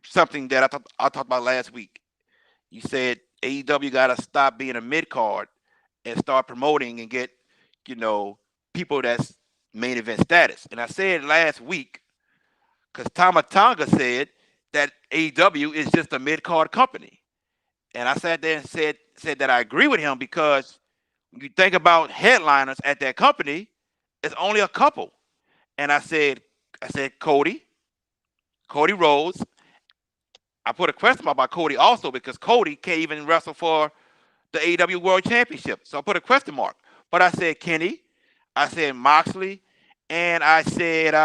S1: something that I talked about last week. You said AEW got to stop being a mid card and start promoting and get, you know, people that's main event status. And I said last week because Tama Tonga said that AEW is just a mid card company, and I sat there and said that I agree with him because when you think about headliners at that company, it's only a couple. And I said Cody Rhodes. I put a question mark about Cody also because Cody can't even wrestle for the AEW World Championship. So I put a question mark. But I said Kenny, I said Moxley, and I said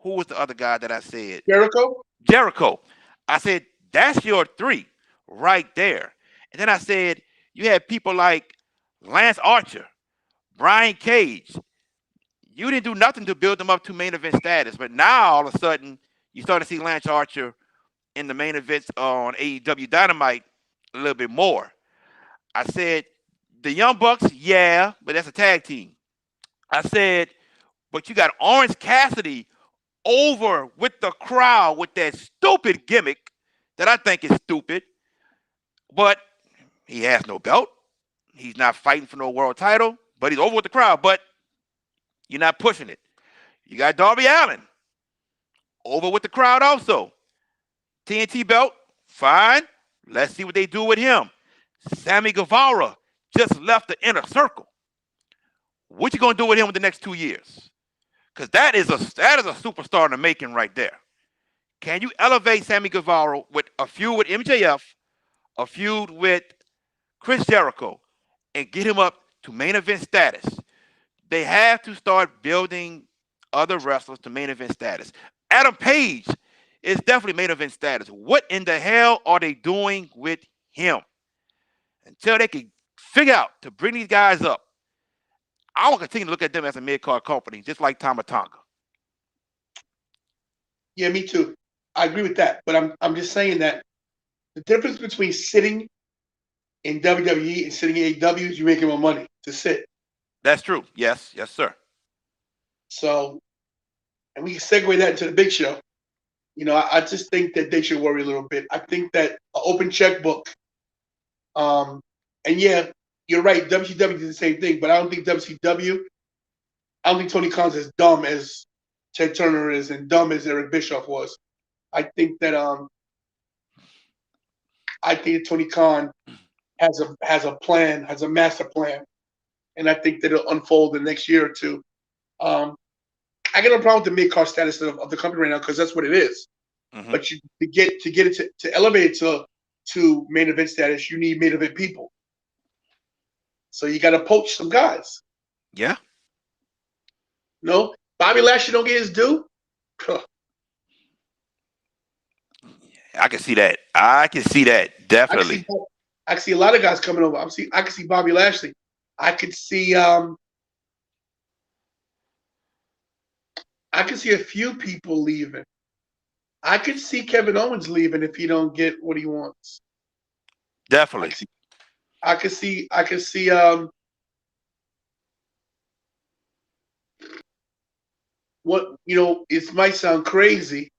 S1: who was the other guy that I said?
S2: Jericho.
S1: Jericho. I said that's your three right there. And then I said you had people like Lance Archer, Brian Cage. You didn't do nothing to build them up to main event status, but now all of a sudden you start to see Lance Archer in the main events on AEW Dynamite a little bit more. I said the Young Bucks, yeah, but that's a tag team. I said, but you got Orange Cassidy over with the crowd with that stupid gimmick that I think is stupid, but he has no belt. He's not fighting for no world title, but he's over with the crowd, but you're not pushing it. You got Darby Allin over with the crowd also. TNT belt, fine. Let's see what they do with him. Sammy Guevara just left the inner circle. What you gonna do with him in the next 2 years? Because that is a superstar in the making right there. Can you elevate Sammy Guevara with a feud with MJF, a feud with Chris Jericho, and get him up to main event status? They have to start building other wrestlers to main event status. Adam Page is definitely main event status. What in the hell are they doing with him? Until they can figure out to bring these guys up, I will continue to look at them as a mid card company, just like Tama Tonga.
S2: Yeah, me too. I agree with that. But I'm just saying that the difference between sitting in WWE and sitting in AEW is you're making more money to sit.
S1: That's true. Yes, yes, sir.
S2: So, and we can segue that into the big show. I just think that they should worry a little bit. I think that an open checkbook, and yeah, you're right, WCW did the same thing, but I don't think WCW, I don't think Tony Khan's as dumb as Ted Turner is and dumb as Eric Bischoff was. I think that Tony Khan has a plan, has a master plan, and I think that it'll unfold the next year or two. I got no problem with the mid card status of the company right now because that's what it is.
S1: Mm-hmm.
S2: But to get it to elevate it to main event status, you need main event people. So you got to poach some guys.
S1: Yeah.
S2: No, Bobby Lashley don't get his due.
S1: I can see that. I can see that definitely.
S2: I can see a lot of guys coming over. I can see Bobby Lashley. I could see a few people leaving. I could see Kevin Owens leaving if he don't get what he wants.
S1: Definitely.
S2: I could see what it might sound crazy,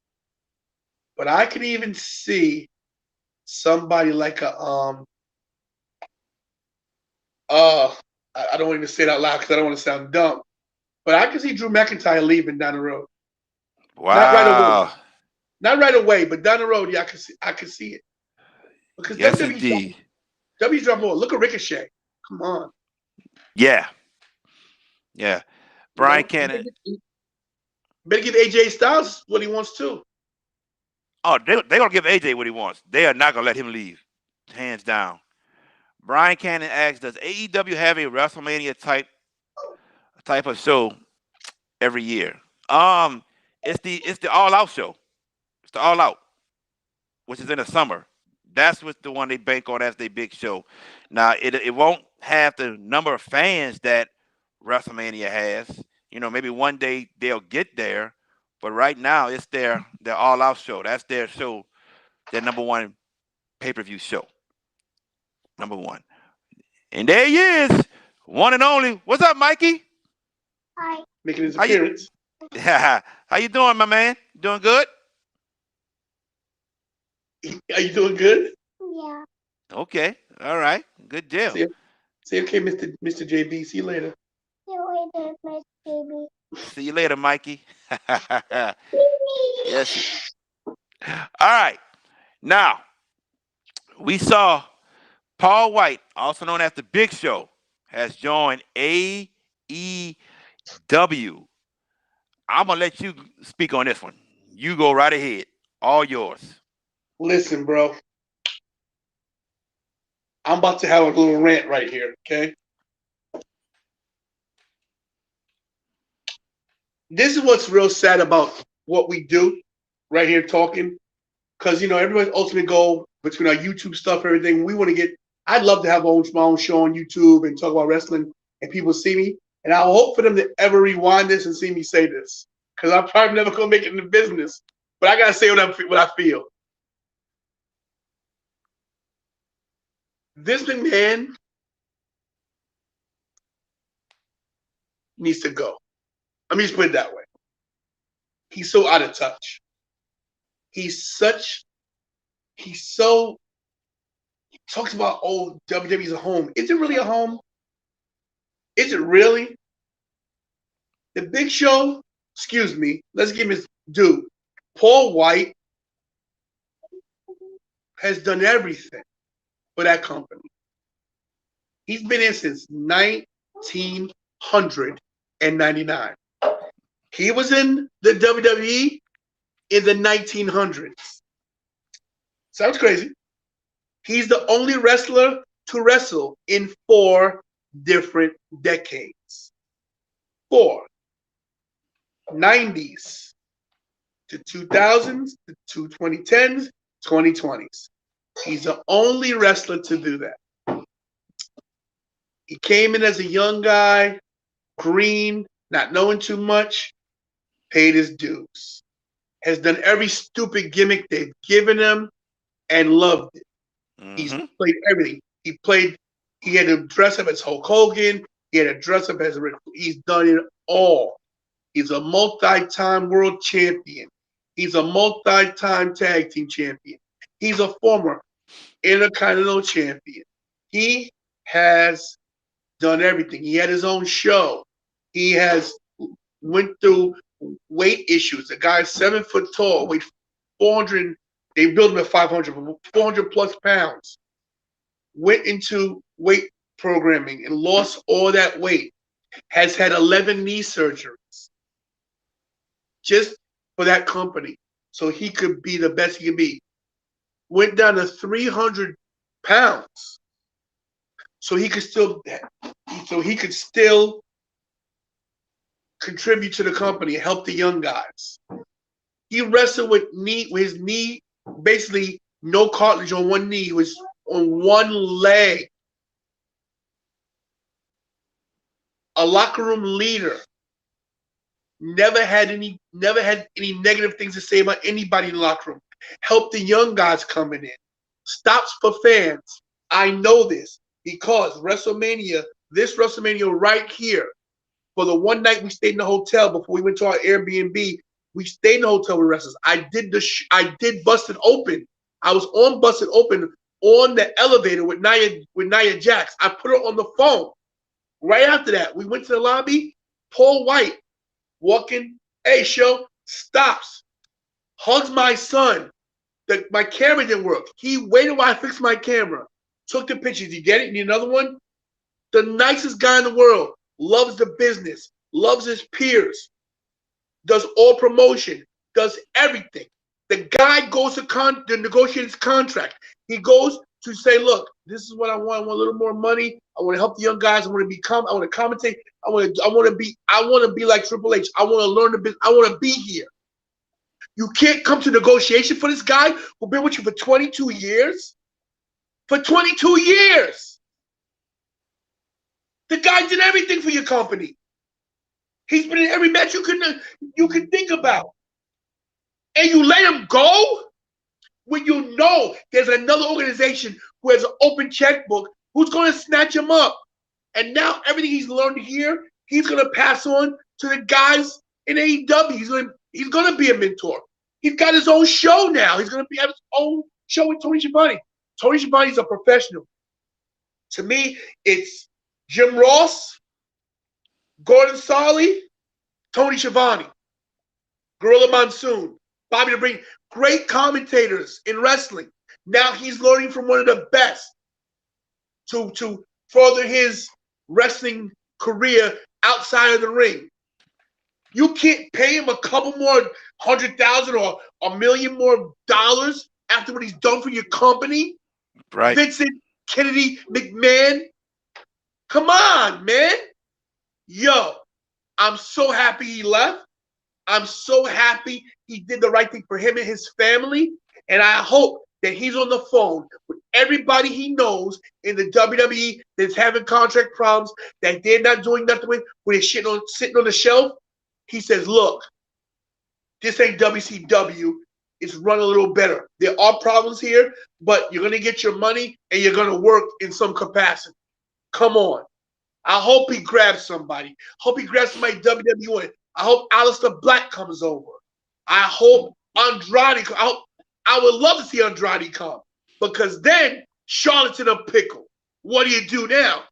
S2: but I could even see somebody like I don't want to say it out loud because I don't want to sound dumb, but I could see Drew McIntyre leaving down the road.
S1: Wow.
S2: Not right away, but down the road, yeah, I could see it. Because
S1: yes, indeed.
S2: WWE's dropping more. Look at Ricochet. Come on.
S1: Yeah. Yeah. Brian Cannon.
S2: Better give AJ Styles what he wants too.
S1: Oh, they're going to give AJ what he wants. They are not going to let him leave. Hands down. Brian Cannon asks, does AEW have a WrestleMania type of show every year? It's the All Out show. It's the All Out, which is in the summer. That's what's the one they bank on as their big show. Now it won't have the number of fans that WrestleMania has. Maybe one day they'll get there, but right now it's their all out show. That's their show, their number one pay per view show. Number one. And there he is, one and only. What's up, Mikey?
S2: Making his
S1: How you
S2: appearance.
S1: how you doing, my man? Doing good?
S2: Are you doing good?
S1: Okay. All right. Good deal.
S2: Say okay, Mr. JB. See you later.
S1: See you later, Mikey. Yes. All right. Now, we saw Paul White, also known as the Big Show, has joined AEW. I'm going to let you speak on this one. You go right ahead. All yours.
S2: Listen, bro. I'm about to have a little rant right here, okay? This is what's real sad about what we do right here talking. Because, everybody's ultimate goal between our YouTube stuff, everything, I'd love to have my own show on YouTube and talk about wrestling and people see me. And I hope for them to ever rewind this and see me say this. Because I'm probably never going to make it in the business. But I got to say what I feel. This McMahon needs to go. Let me just put it that way. He's so out of touch. He talks about, WWE's a home. Is it really a home? Is it really? The Big Show, excuse me, let's give him his due. Paul White has done everything for that company. He's been in since 1999. He was in the WWE in the 1900s. Sounds crazy. He's the only wrestler to wrestle in 4 different decades. 4. 90s to 2000s to 2010s, 2020s. He's the only wrestler to do that. He came in as a young guy, green, not knowing too much, paid his dues. Has done every stupid gimmick they've given him and loved it.
S1: Mm-hmm.
S2: He's played everything. He had to dress up as Hulk Hogan. He had to dress up as Rick. He's done it all. He's a multi-time world champion. He's a multi-time tag team champion. He's a former Intercontinental champion. He has done everything. He had his own show. He has went through weight issues. The guy's 7 foot tall, weighed 400. They built him at 500, 400 plus pounds. Went into weight programming and lost all that weight. Has had 11 knee surgeries just for that company, so he could be the best he could be. Went down to 300 pounds, so he could still contribute to the company, help the young guys. He wrestled with his knee, basically no cartilage on one knee. He was on one leg. A locker room leader. Never had any negative things to say about anybody in the locker room. Helped the young guys coming in. Stops for fans. I know this because this WrestleMania right here, for the one night we stayed in the hotel before we went to our Airbnb, we stayed in the hotel with wrestlers. I did Busted Open. I was on Busted Open on the elevator with Nia Jax. I put her on the phone. Right after that, we went to the lobby. Paul White walking, hey, show, stops, hugs my son. My camera didn't work. He waited while I fixed my camera. Took the pictures. You get it? Need another one? The nicest guy in the world. Loves the business. Loves his peers. Does all promotion. Does everything. The guy goes to negotiate his contract. He goes to say, look, this is what I want. I want a little more money. I want to help the young guys. I want to commentate. I want to be like Triple H. I want to learn the business. I want to be here. You can't come to negotiation for this guy who's been with you for 22 years. for 22 years. The guy did everything for your company. He's been in every match you can think about. And you let him go when you know there's another organization who has an open checkbook who's going to snatch him up. And now everything he's learned here, he's going to pass on to the guys in AEW. He's going to be a mentor. He's got his own show now. He's going to have his own show with Tony Schiavone. Tony Schiavone's a professional. To me, it's Jim Ross, Gordon Solly, Tony Schiavone, Gorilla Monsoon, Bobby the Brain, great commentators in wrestling. Now he's learning from one of the best to further his wrestling career outside of the ring. You can't pay him a couple more $100,000 or $1 million more dollars after what he's done for your company.
S1: Right.
S2: Vincent Kennedy McMahon. Come on, man. Yo, I'm so happy he left. I'm so happy he did the right thing for him and his family. And I hope that he's on the phone with everybody he knows in the WWE that's having contract problems, that they're not doing nothing with, when they're sitting on the shelf. He says, look, this ain't WCW. It's run a little better. There are problems here, but you're going to get your money and you're going to work in some capacity. Come on. I hope he grabs somebody. Hope he grabs somebody WWE. I hope Aleister Black comes over. I hope Andrade. I would love to see Andrade come, because then Charlotte's in a pickle. What do you do now?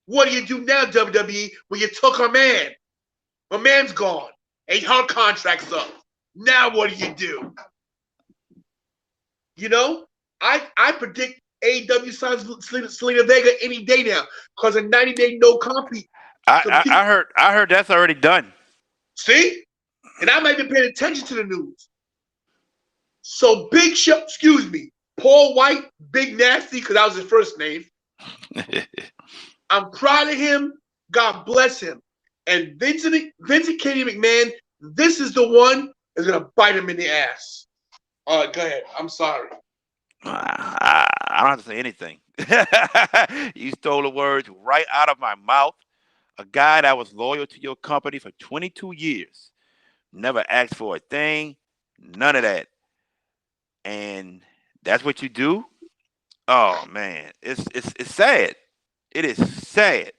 S2: What do you do now, WWE, when you took her man? My man's gone. And her contract's up. Now what do you do? You know, I predict AEW signs Selena Vega any day now, because a 90-day no compete.
S1: I heard that's already done.
S2: See? And I might be paying attention to the news. So Big Show, excuse me, Paul White, Big Nasty, because that was his first name. I'm proud of him. God bless him. And Vincent Kennedy McMahon, this is the one that's going to bite him in the ass. All right, go ahead. I'm sorry.
S1: I don't have to say anything. You stole the words right out of my mouth. A guy that was loyal to your company for 22 years. Never asked for a thing. None of that. And that's what you do? Oh, man. It's sad. It is sad.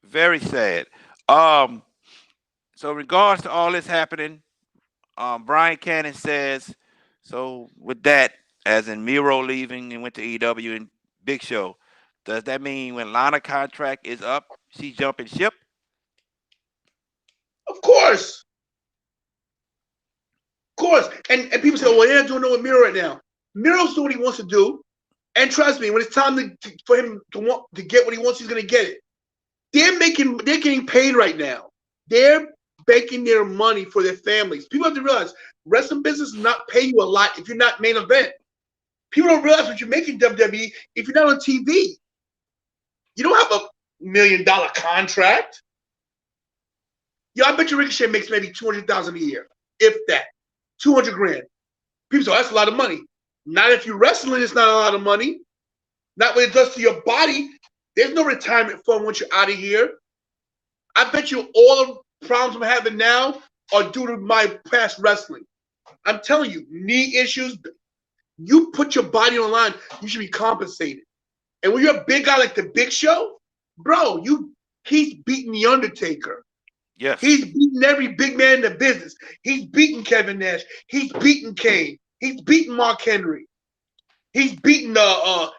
S1: Very sad. So in regards to all this happening, Bryan Cannon says, so with that, as in Miro leaving and went to EW and Big Show, does that mean when Lana contract is up, she's jumping ship?
S2: Of course. Of course. And people say, well, they're not doing no with Miro right now. Miro's doing what he wants to do. And trust me, when it's time for him to get what he wants, he's going to get it. They're getting paid right now. They're making their money for their families. People have to realize wrestling business does not pay you a lot if you're not main event. People don't realize what you're making WWE if you're not on TV. You don't have $1 million contract. Yo, I bet you Ricochet makes maybe $200,000 a year, if that. $200,000. People say, oh, that's a lot of money. Not if you're wrestling, it's not a lot of money. Not what it does to your body. There's no retirement fund once you're out of here. I bet you all the problems I'm having now are due to my past wrestling. I'm telling you, knee issues. You put your body on the line, you should be compensated. And when you're a big guy like the Big Show, bro, he's beating The Undertaker.
S1: Yes.
S2: He's beating every big man in the business. He's beating Kevin Nash. He's beating Kane. He's beating Mark Henry. He's beating the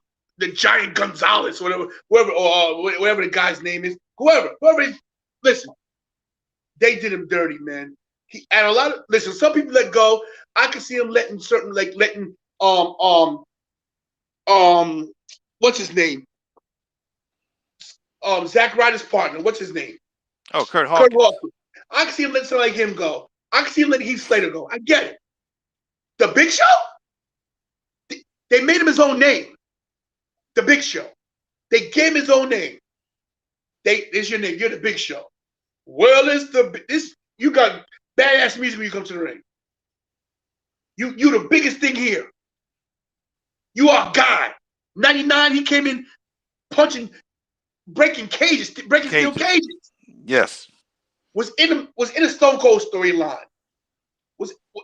S2: Giant Gonzalez, whatever the guy's name is. Whoever. Listen, they did him dirty, man. Listen, some people let go. I can see him letting what's his name? Zack Ryder's partner. What's his name?
S1: Oh, Kurt Hawkins.
S2: I can see him letting somebody like him go. I can see him letting Heath Slater go. I get it. The Big Show? They made him his own name. The Big Show. They gave him his own name. It's your name. You're the Big Show. Well, you got badass music when you come to the ring. You the biggest thing here. You are God. '99, he came in punching, breaking cages, breaking steel
S1: Cages.
S2: cages.
S1: Yes.
S2: Was in a Stone Cold storyline.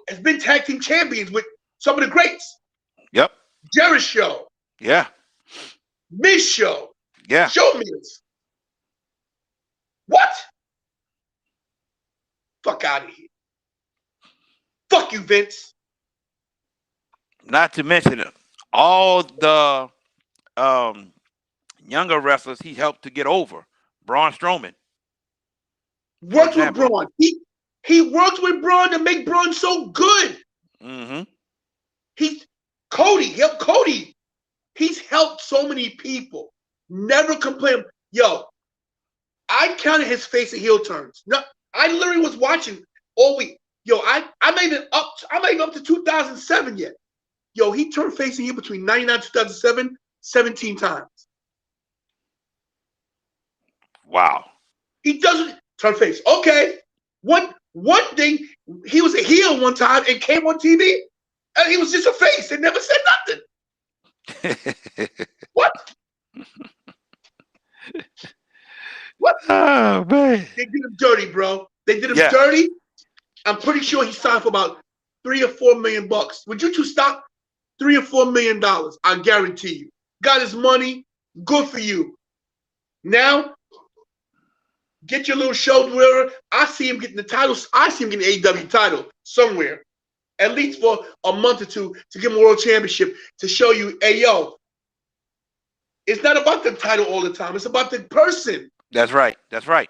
S2: Has been tag team champions with some of the greats.
S1: Yep.
S2: Jarrett Show,
S1: Yeah.
S2: Miz Show,
S1: Yeah.
S2: Show Miz. What? Fuck out of here. Fuck you, Vince.
S1: Not to mention it, all the um, younger wrestlers he helped to get over. Braun Strowman, for
S2: Worked with
S1: example.
S2: Braun. He worked with Braun to make Braun so good.
S1: Mm-hmm.
S2: He Cody helped Cody. He's helped so many people. Never complained. Yo, I counted his face at heel turns. No, I literally was watching all week. Yo, I'm not even up to 2007 yet. Yo, he turned face and heel between 99 and 2007 17 times.
S1: Wow.
S2: He doesn't turn face. Okay. One thing, he was a heel one time and came on TV and he was just a face and never said nothing. What? What?
S1: Oh man.
S2: They did him dirty, bro. They did him dirty. I'm pretty sure he signed for about $3 or $4 million. Would you two stop? $3 or $4 million. I guarantee you. Got his money. Good for you. Now, get your little show wherever. I see him getting the titles. I see him getting the AEW title somewhere. At least for a month or two to give him a world championship to show you, hey, yo, it's not about the title all the time. It's about the person.
S1: That's right. That's right.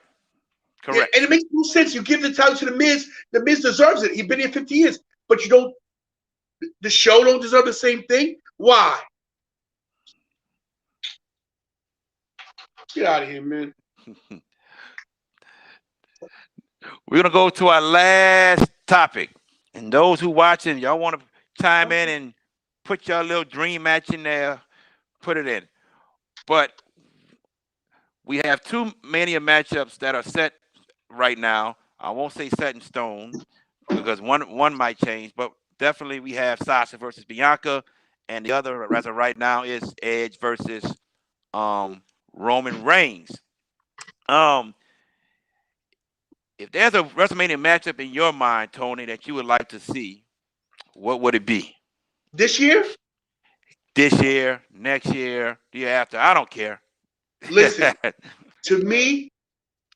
S1: Correct.
S2: And it makes no sense. You give the title to the Miz. The Miz deserves it. He's been here 50 years. But you don't, the show don't deserve the same thing? Why? Get out of here, man.
S1: We're going to go to our last topic. And those who watching, y'all want to chime in and put your little dream match in there, put it in. But we have two Mania matchups that are set right now. I won't say set in stone because one might change, but definitely we have Sasha versus Bianca, and the other, as of right now, is Edge versus Roman Reigns. If there's a WrestleMania matchup in your mind, Tony, that you would like to see, what would it be?
S2: This year?
S1: This year, next year, the year after. I don't care.
S2: Listen, to me,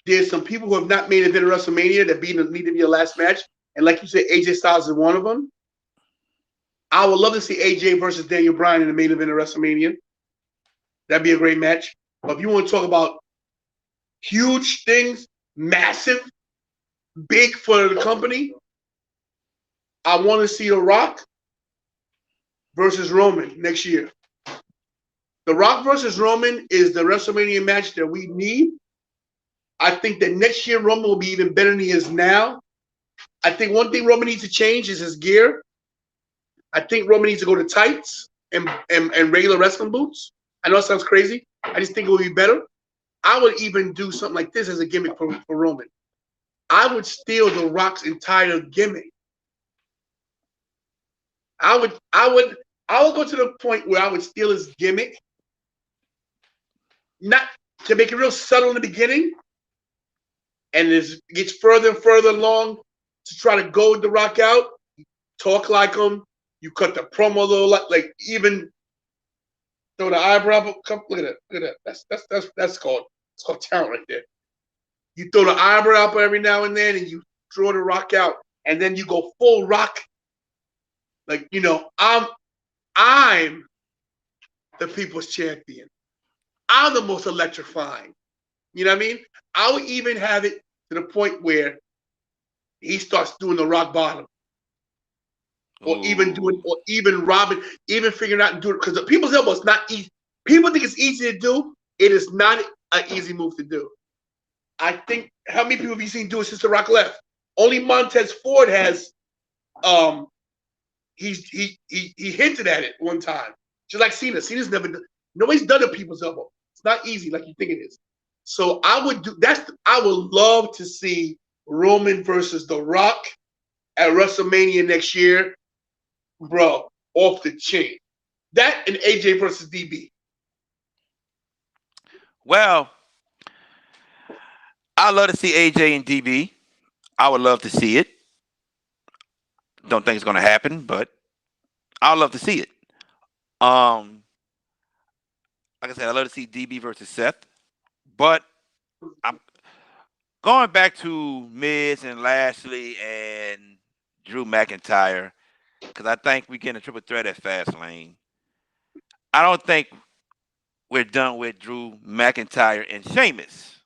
S2: there's some people who have not made it in WrestleMania that need to be a last match. And like you said, AJ Styles is one of them. I would love to see AJ versus Daniel Bryan in the main event of WrestleMania. That'd be a great match. But if you want to talk about huge things, massive, big for the company, I want to see The Rock versus Roman next year. The Rock versus Roman is the WrestleMania match that we need. I think that next year Roman will be even better than he is now. I think one thing Roman needs to change is his gear. I think Roman needs to go to tights and regular wrestling boots. I know it sounds crazy. I just think it would be better. I would even do something like this as a gimmick for Roman. I would steal The Rock's entire gimmick. I would go to the point where I would steal his gimmick, not to make it real subtle in the beginning, and it gets further and further along to try to goad The Rock out. You talk like him. You cut the promo a little, like even throw the eyebrow up. Come, look at that. That's called talent right there. You throw the eyebrow up every now and then, and you draw The Rock out, and then you go full Rock. Like, you know, I'm the people's champion. I'm the most electrifying. You know what I mean? I would even have it to the point where he starts doing the rock bottom. Or even robbing, even figuring out and doing it. Because the people's elbow is not easy. People think it's easy to do. It is not an easy move to do. I think, how many people have you seen do it since The Rock left? Only Montez Ford has, he hinted at it one time. Just like Cena. Cena's never done, nobody's done a people's elbow. It's not easy like you think it is. So I would love to see Roman versus The Rock at WrestleMania next year. Bro, off the chain. That and AJ versus DB.
S1: Well, I love to see AJ and DB. I would love to see it. Don't think it's going to happen, but I would love to see it. Um, like I said, I love to see DB versus Seth, but I'm going back to Miz and Lashley and Drew McIntyre because I think we get a triple threat at Fastlane. I don't think we're done with Drew McIntyre and Sheamus.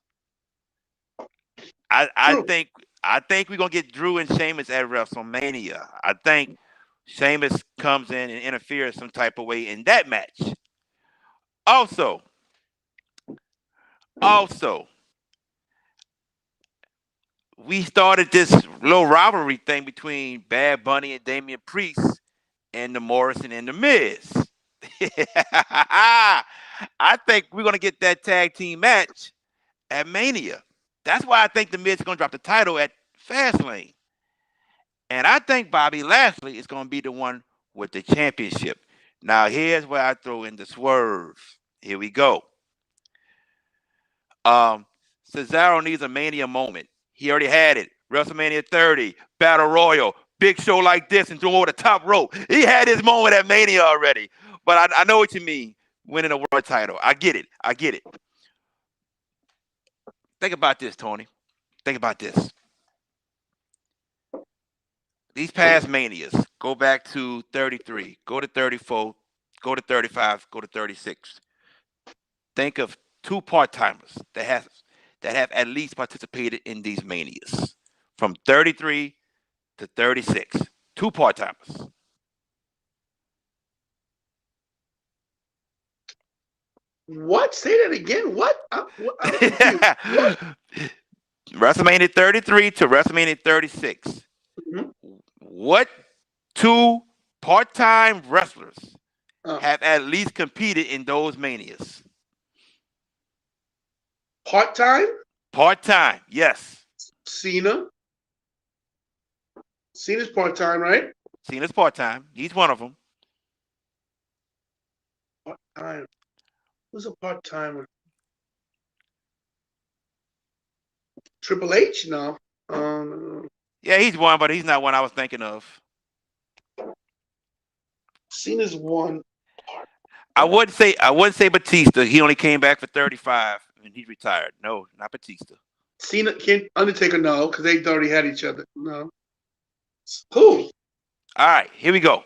S1: I, I
S2: True.
S1: think I think we're gonna get Drew and Sheamus at WrestleMania. I think Sheamus comes in and interferes some type of way in that match. Also, also, we started this little rivalry thing between Bad Bunny and Damian Priest and the Morrison and the Miz. I think we're gonna get that tag team match at Mania. That's why I think the Miz is gonna drop the title at Fastlane. And I think Bobby Lashley is going to be the one with the championship. Now, here's where I throw in the swerve. Here we go. Um, Cesaro needs a Mania moment. He already had it. WrestleMania 30, Battle Royal, big show like this, and throw over the top rope. He had his moment at Mania already. But I know what you mean, winning a world title. I get it. I get it. Think about this, Tony. Think about this. These past Manias, go back to 33, go to 34, go to 35, go to 36. Think of two part-timers that have at least participated in these Manias. From 33 to 36. Two part-timers.
S2: What? Say that again. What? I'm confused. What?
S1: WrestleMania 33 to WrestleMania 36.
S2: Mhm.
S1: What two part-time wrestlers
S2: Uh,
S1: have at least competed in those Manias?
S2: Part time.
S1: Part-time, yes.
S2: Cena. Cena's part time, right?
S1: Cena's part-time. He's one of them.
S2: Part time. Who's a part timer? Triple H? No.
S1: Yeah, he's one, but he's not one I was thinking of.
S2: Cena's one.
S1: I wouldn't say Batista. He only came back for 35 and he's retired. No, not Batista.
S2: Cena can't. Undertaker, no, because they already had each other. No. Who?
S1: All right, here we go.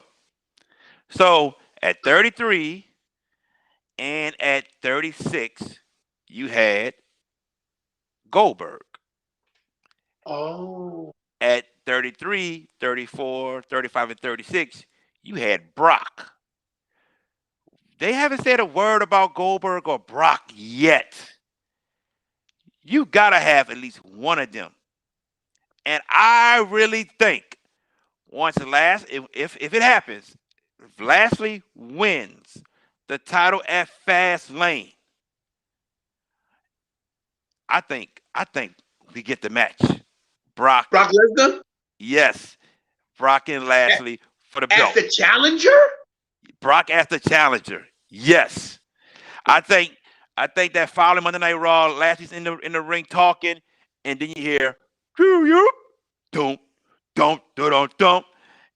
S1: So at 33 and at 36, you had Goldberg.
S2: Oh.
S1: At 33, 34, 35, and 36, you had Brock. They haven't said a word about Goldberg or Brock yet. You gotta have at least one of them. And I really think once if it happens, if Lashley wins the title at Fastlane, I think we get the match. Brock,
S2: Brock Lesnar
S1: yes, Brock and
S2: A-
S1: Lashley for the
S2: as
S1: belt.
S2: the challenger.
S1: Brock as the challenger, yes. I think I think that following Monday Night Raw, Lashley's in the ring talking, and then you hear, "Do you? Don't, don't,"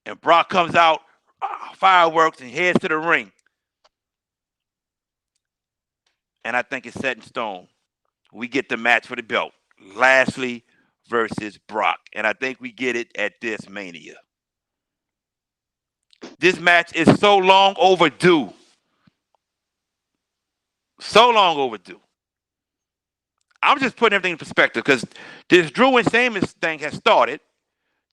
S1: and Brock comes out, fireworks, and heads to the ring. And I think it's set in stone. We get the match for the belt, Lashley versus Brock, and I think we get it at this Mania. This match is so long overdue, so long overdue. I'm just putting everything in perspective because this Drew and Sheamus thing has started.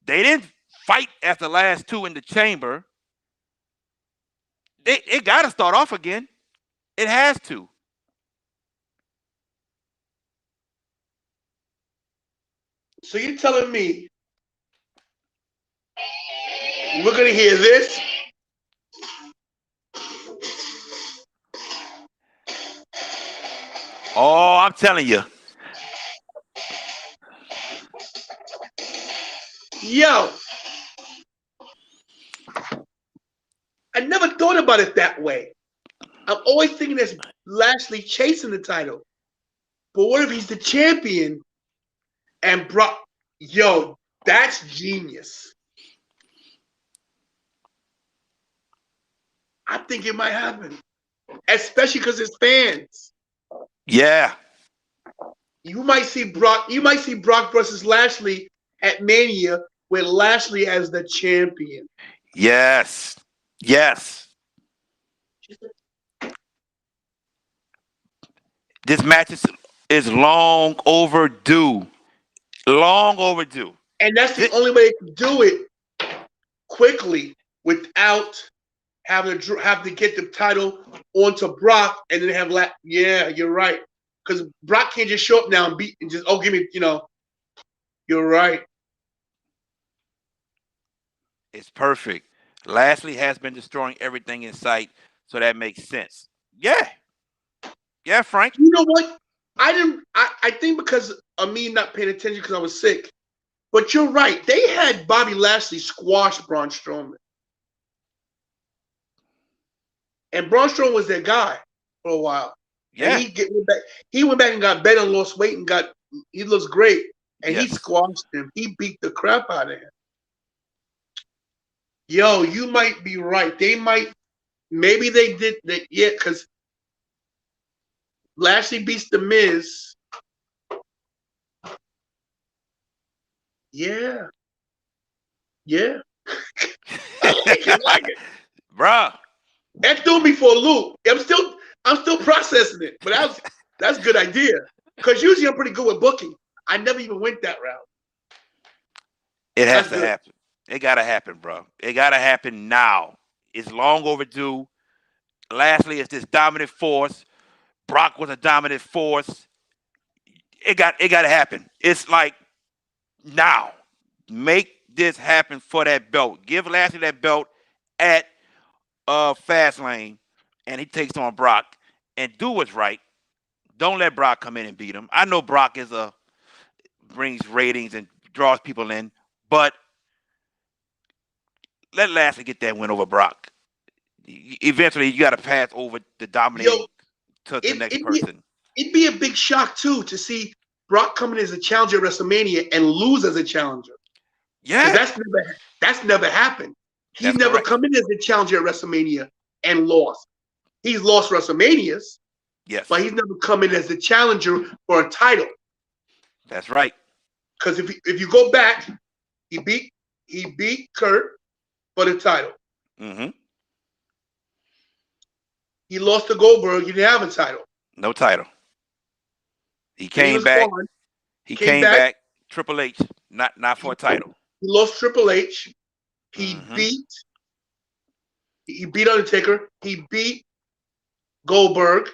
S1: They didn't fight as the last two in the chamber. It got to start off again. It has to.
S2: So you're telling me we're gonna hear this?
S1: Oh, I'm telling you.
S2: Yo, I never thought about it that way. I'm always thinking that's Lashley chasing the title. But what if he's the champion and Brock? Yo, that's genius. I think it might happen, especially because it's fans.
S1: Yeah.
S2: You might see Brock. You might see Brock versus Lashley at Mania with Lashley as the champion.
S1: Yes. Yes. This match is long overdue. Long overdue.
S2: And that's the only way to do it quickly without having to get the title onto Brock and then have yeah, you're right. Because Brock can't just show up now and beat and just give me, you're right.
S1: It's perfect. Lashley has been destroying everything in sight, so that makes sense. Yeah. Yeah, Frank.
S2: You know what? I think because of me not paying attention because I was sick. But you're right. They had Bobby Lashley squash Braun Strowman. And Braun Strowman was their guy for a while.
S1: Yeah.
S2: And he went back and got better and lost weight and he looks great. And he squashed him. He beat the crap out of him. Yo, you might be right. Maybe they did that, yeah, because Lashley beats The Miz. Yeah. Yeah. I like it.
S1: Bruh.
S2: That threw me for a loop. I'm still processing it, but that's a good idea. Because usually I'm pretty good with booking. I never even went that route.
S1: It has to happen. It gotta happen, bro. It gotta happen now. It's long overdue. Lastly, it's this dominant force. Brock was a dominant force. It gotta happen. It's like now. Make this happen for that belt. Give Lashley that belt at Fastlane, and he takes on Brock. And do what's right. Don't let Brock come in and beat him. I know Brock brings ratings and draws people in, but let Lashley get that win over Brock. Eventually, you got to pass over the dominating to the next person.
S2: It'd be a big shock too to see Brock coming as a challenger at WrestleMania and lose as a challenger.
S1: Yeah,
S2: that's never happened. He's never come in as a challenger at WrestleMania and lost. He's lost WrestleManias.
S1: Yes,
S2: but he's never come in as a challenger for a title.
S1: That's right.
S2: Because if you go back, he beat Kurt for the title.
S1: Mm-hmm.
S2: He lost to Goldberg. He didn't have a title.
S1: No title. He came back. He came back. Triple H, not for a title.
S2: He lost Triple H. He beat Undertaker. He beat Goldberg.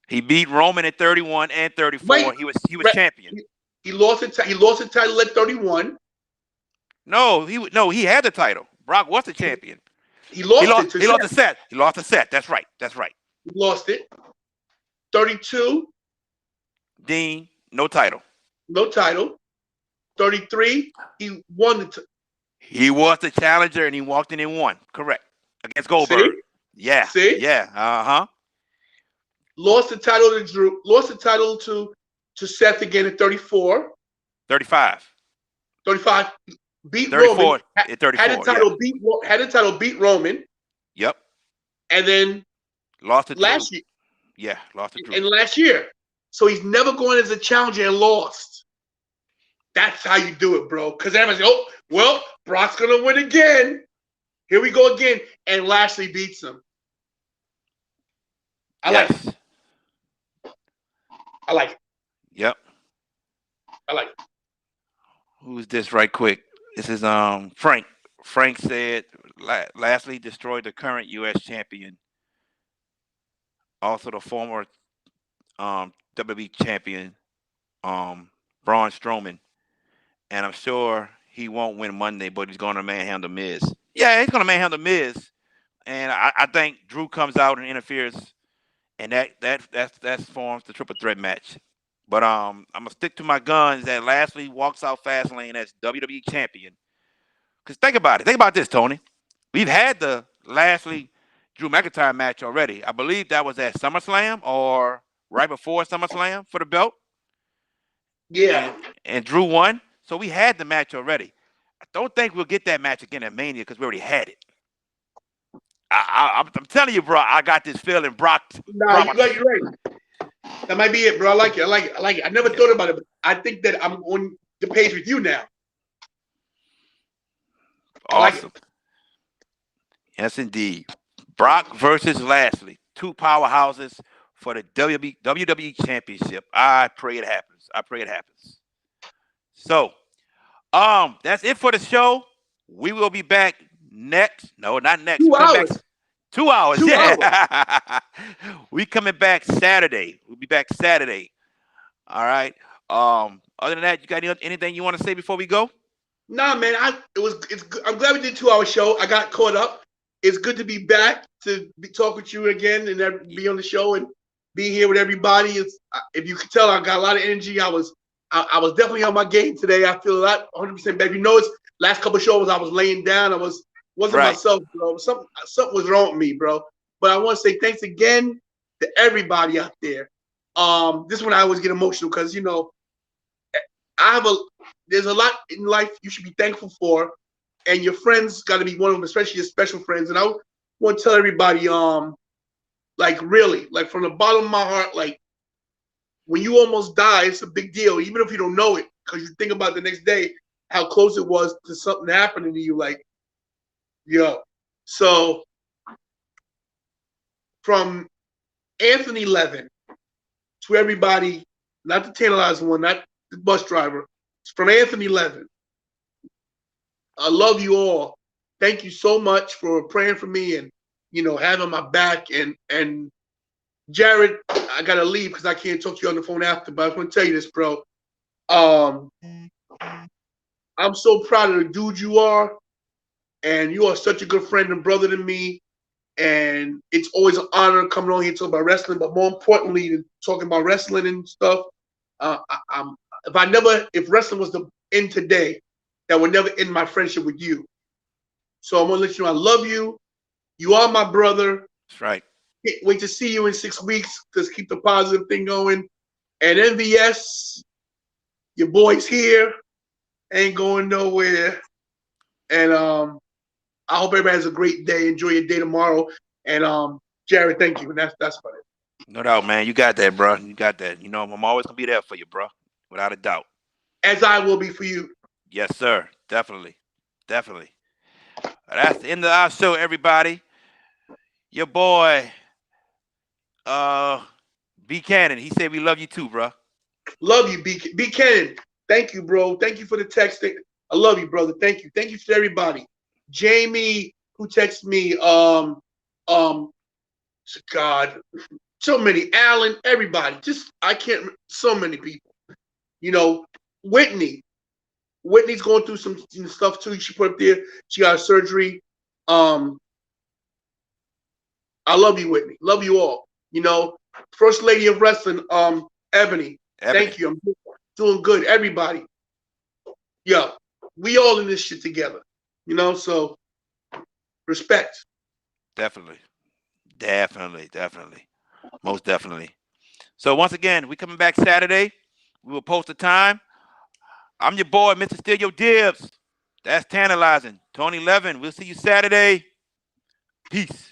S1: He beat Roman at 31 and 34. He was champion.
S2: He lost the title at 31.
S1: No, he had the title. Brock was the champion.
S2: He lost it.
S1: He lost the set. He lost the set. That's right.
S2: He lost it. 32.
S1: Dean, no title.
S2: No title. 33. He won the.
S1: He was the challenger and he walked in and won. Correct. Against Goldberg.
S2: See?
S1: Yeah.
S2: See?
S1: Yeah. Uh-huh.
S2: Lost the title to Drew. Lost the title to Seth again at 34.
S1: 35.
S2: 35. Beat
S1: 34.
S2: Roman.
S1: At 34.
S2: Had the title beat Roman.
S1: Yep.
S2: And then
S1: lost it
S2: last year.
S1: Yeah, lost it.
S2: And last year. So he's never going as a challenger and lost. That's how you do it, bro. Because everybody's Brock's gonna win again. Here we go again. And Lashley beats him. I like it.
S1: Yep.
S2: I like it.
S1: Who's this right quick? This is Frank. Frank said Lashley destroyed the current U.S. champion. Also the former WWE champion, Braun Strowman. And I'm sure he won't win Monday, but he's going to manhandle Miz. Yeah, he's going to manhandle Miz. And I think Drew comes out and interferes, and that forms the triple threat match. But I'm gonna stick to my guns that Lashley walks out Fastlane as WWE champion. Because think about it. Think about this, Tony. We've had the Lashley Drew McIntyre match already. I believe that was at SummerSlam or right before SummerSlam for the belt,
S2: Yeah.
S1: and and Drew won. So we had the match already. I don't think we'll get that match again at Mania because we already had it. I'm telling you, bro. I got this feeling.
S2: Nah,
S1: Brock
S2: you
S1: about to.
S2: got you right. That might be it, bro. I like it. I like it. I like it. I never
S1: Yeah,
S2: thought about it, but I think that I'm on the page with you now. I like it.
S1: awesome. Yes, indeed. Brock versus Lashley, two powerhouses for the WWE Championship. I pray it happens. I pray it happens. So, that's it for the show. We will be back next. No, not next. We
S2: Two
S1: come back
S2: hours.
S1: 2 hours.
S2: 2 hours.
S1: Yeah, we coming back Saturday. We'll be back Saturday. All right. Other than that, you got anything you want to say before we go?
S2: Nah, man. It's. I'm glad we did 2 hour show. I got caught up. It's good to be back to talk with you again and be on the show and be here with everybody. It's if you could tell, I got a lot of energy. I was definitely on my game today. I feel a lot 100% better. You know, it's last couple of shows I was laying down. Wasn't
S1: Right.
S2: myself, bro. Something was wrong with me, bro. But I want to say thanks again to everybody out there. This one I always get emotional because I have a there's a lot in life you should be thankful for, and your friends got to be one of them, especially your special friends. And I want to tell everybody, like really, like from the bottom of my heart, like when you almost die, it's a big deal, even if you don't know it, because you think about the next day how close it was to something happening to you. Like, yo, so from Anthony Levin to everybody, not the Tantilizing one, not the bus driver, it's from Anthony Levin. I love you all. Thank you so much for praying for me and having my back. And Jared, I gotta leave because I can't talk to you on the phone after. But I just want to tell you this, bro. Um, I'm so proud of the dude you are, and you are such a good friend and brother to me. And it's always an honor coming on here to talk about wrestling, but more importantly, talking about wrestling and stuff. I'm if wrestling was to end today, that would never end my friendship with you. So I'm gonna let you know I love you. You are my brother.
S1: That's right.
S2: Can't wait to see you in 6 weeks. Just keep the positive thing going. And MVS, your boy's here, ain't going nowhere. And I hope everybody has a great day. Enjoy your day tomorrow. And Jared, thank you. And that's about it.
S1: No doubt, man. You got that, bro. You got that. I'm always gonna be there for you, bro. Without a doubt.
S2: As I will be for you.
S1: Yes, sir. Definitely. Definitely. That's the end of our show, everybody. Your boy, uh, B Cannon. He said we love you too, bro.
S2: Love you, B Cannon. Thank you, bro. Thank you for the text. I love you, brother. Thank you. Thank you to everybody. Jamie, who texted me, um, God, so many. Alan, everybody. Just I can't. So many people. Whitney. Whitney's going through some stuff too. She put up there. She got surgery. Um, I love you, Whitney. Love you all. First Lady of Wrestling, Ebony.
S1: Ebony.
S2: Thank you. I'm doing good. Everybody. Yo, we all in this shit together. So respect.
S1: Definitely. Definitely. Definitely. Most definitely. So once again, we coming back Saturday. We will post the time. I'm your boy, Mr. Steal Dibs. That's Tantalizing. Tony Levin. We'll see you Saturday. Peace.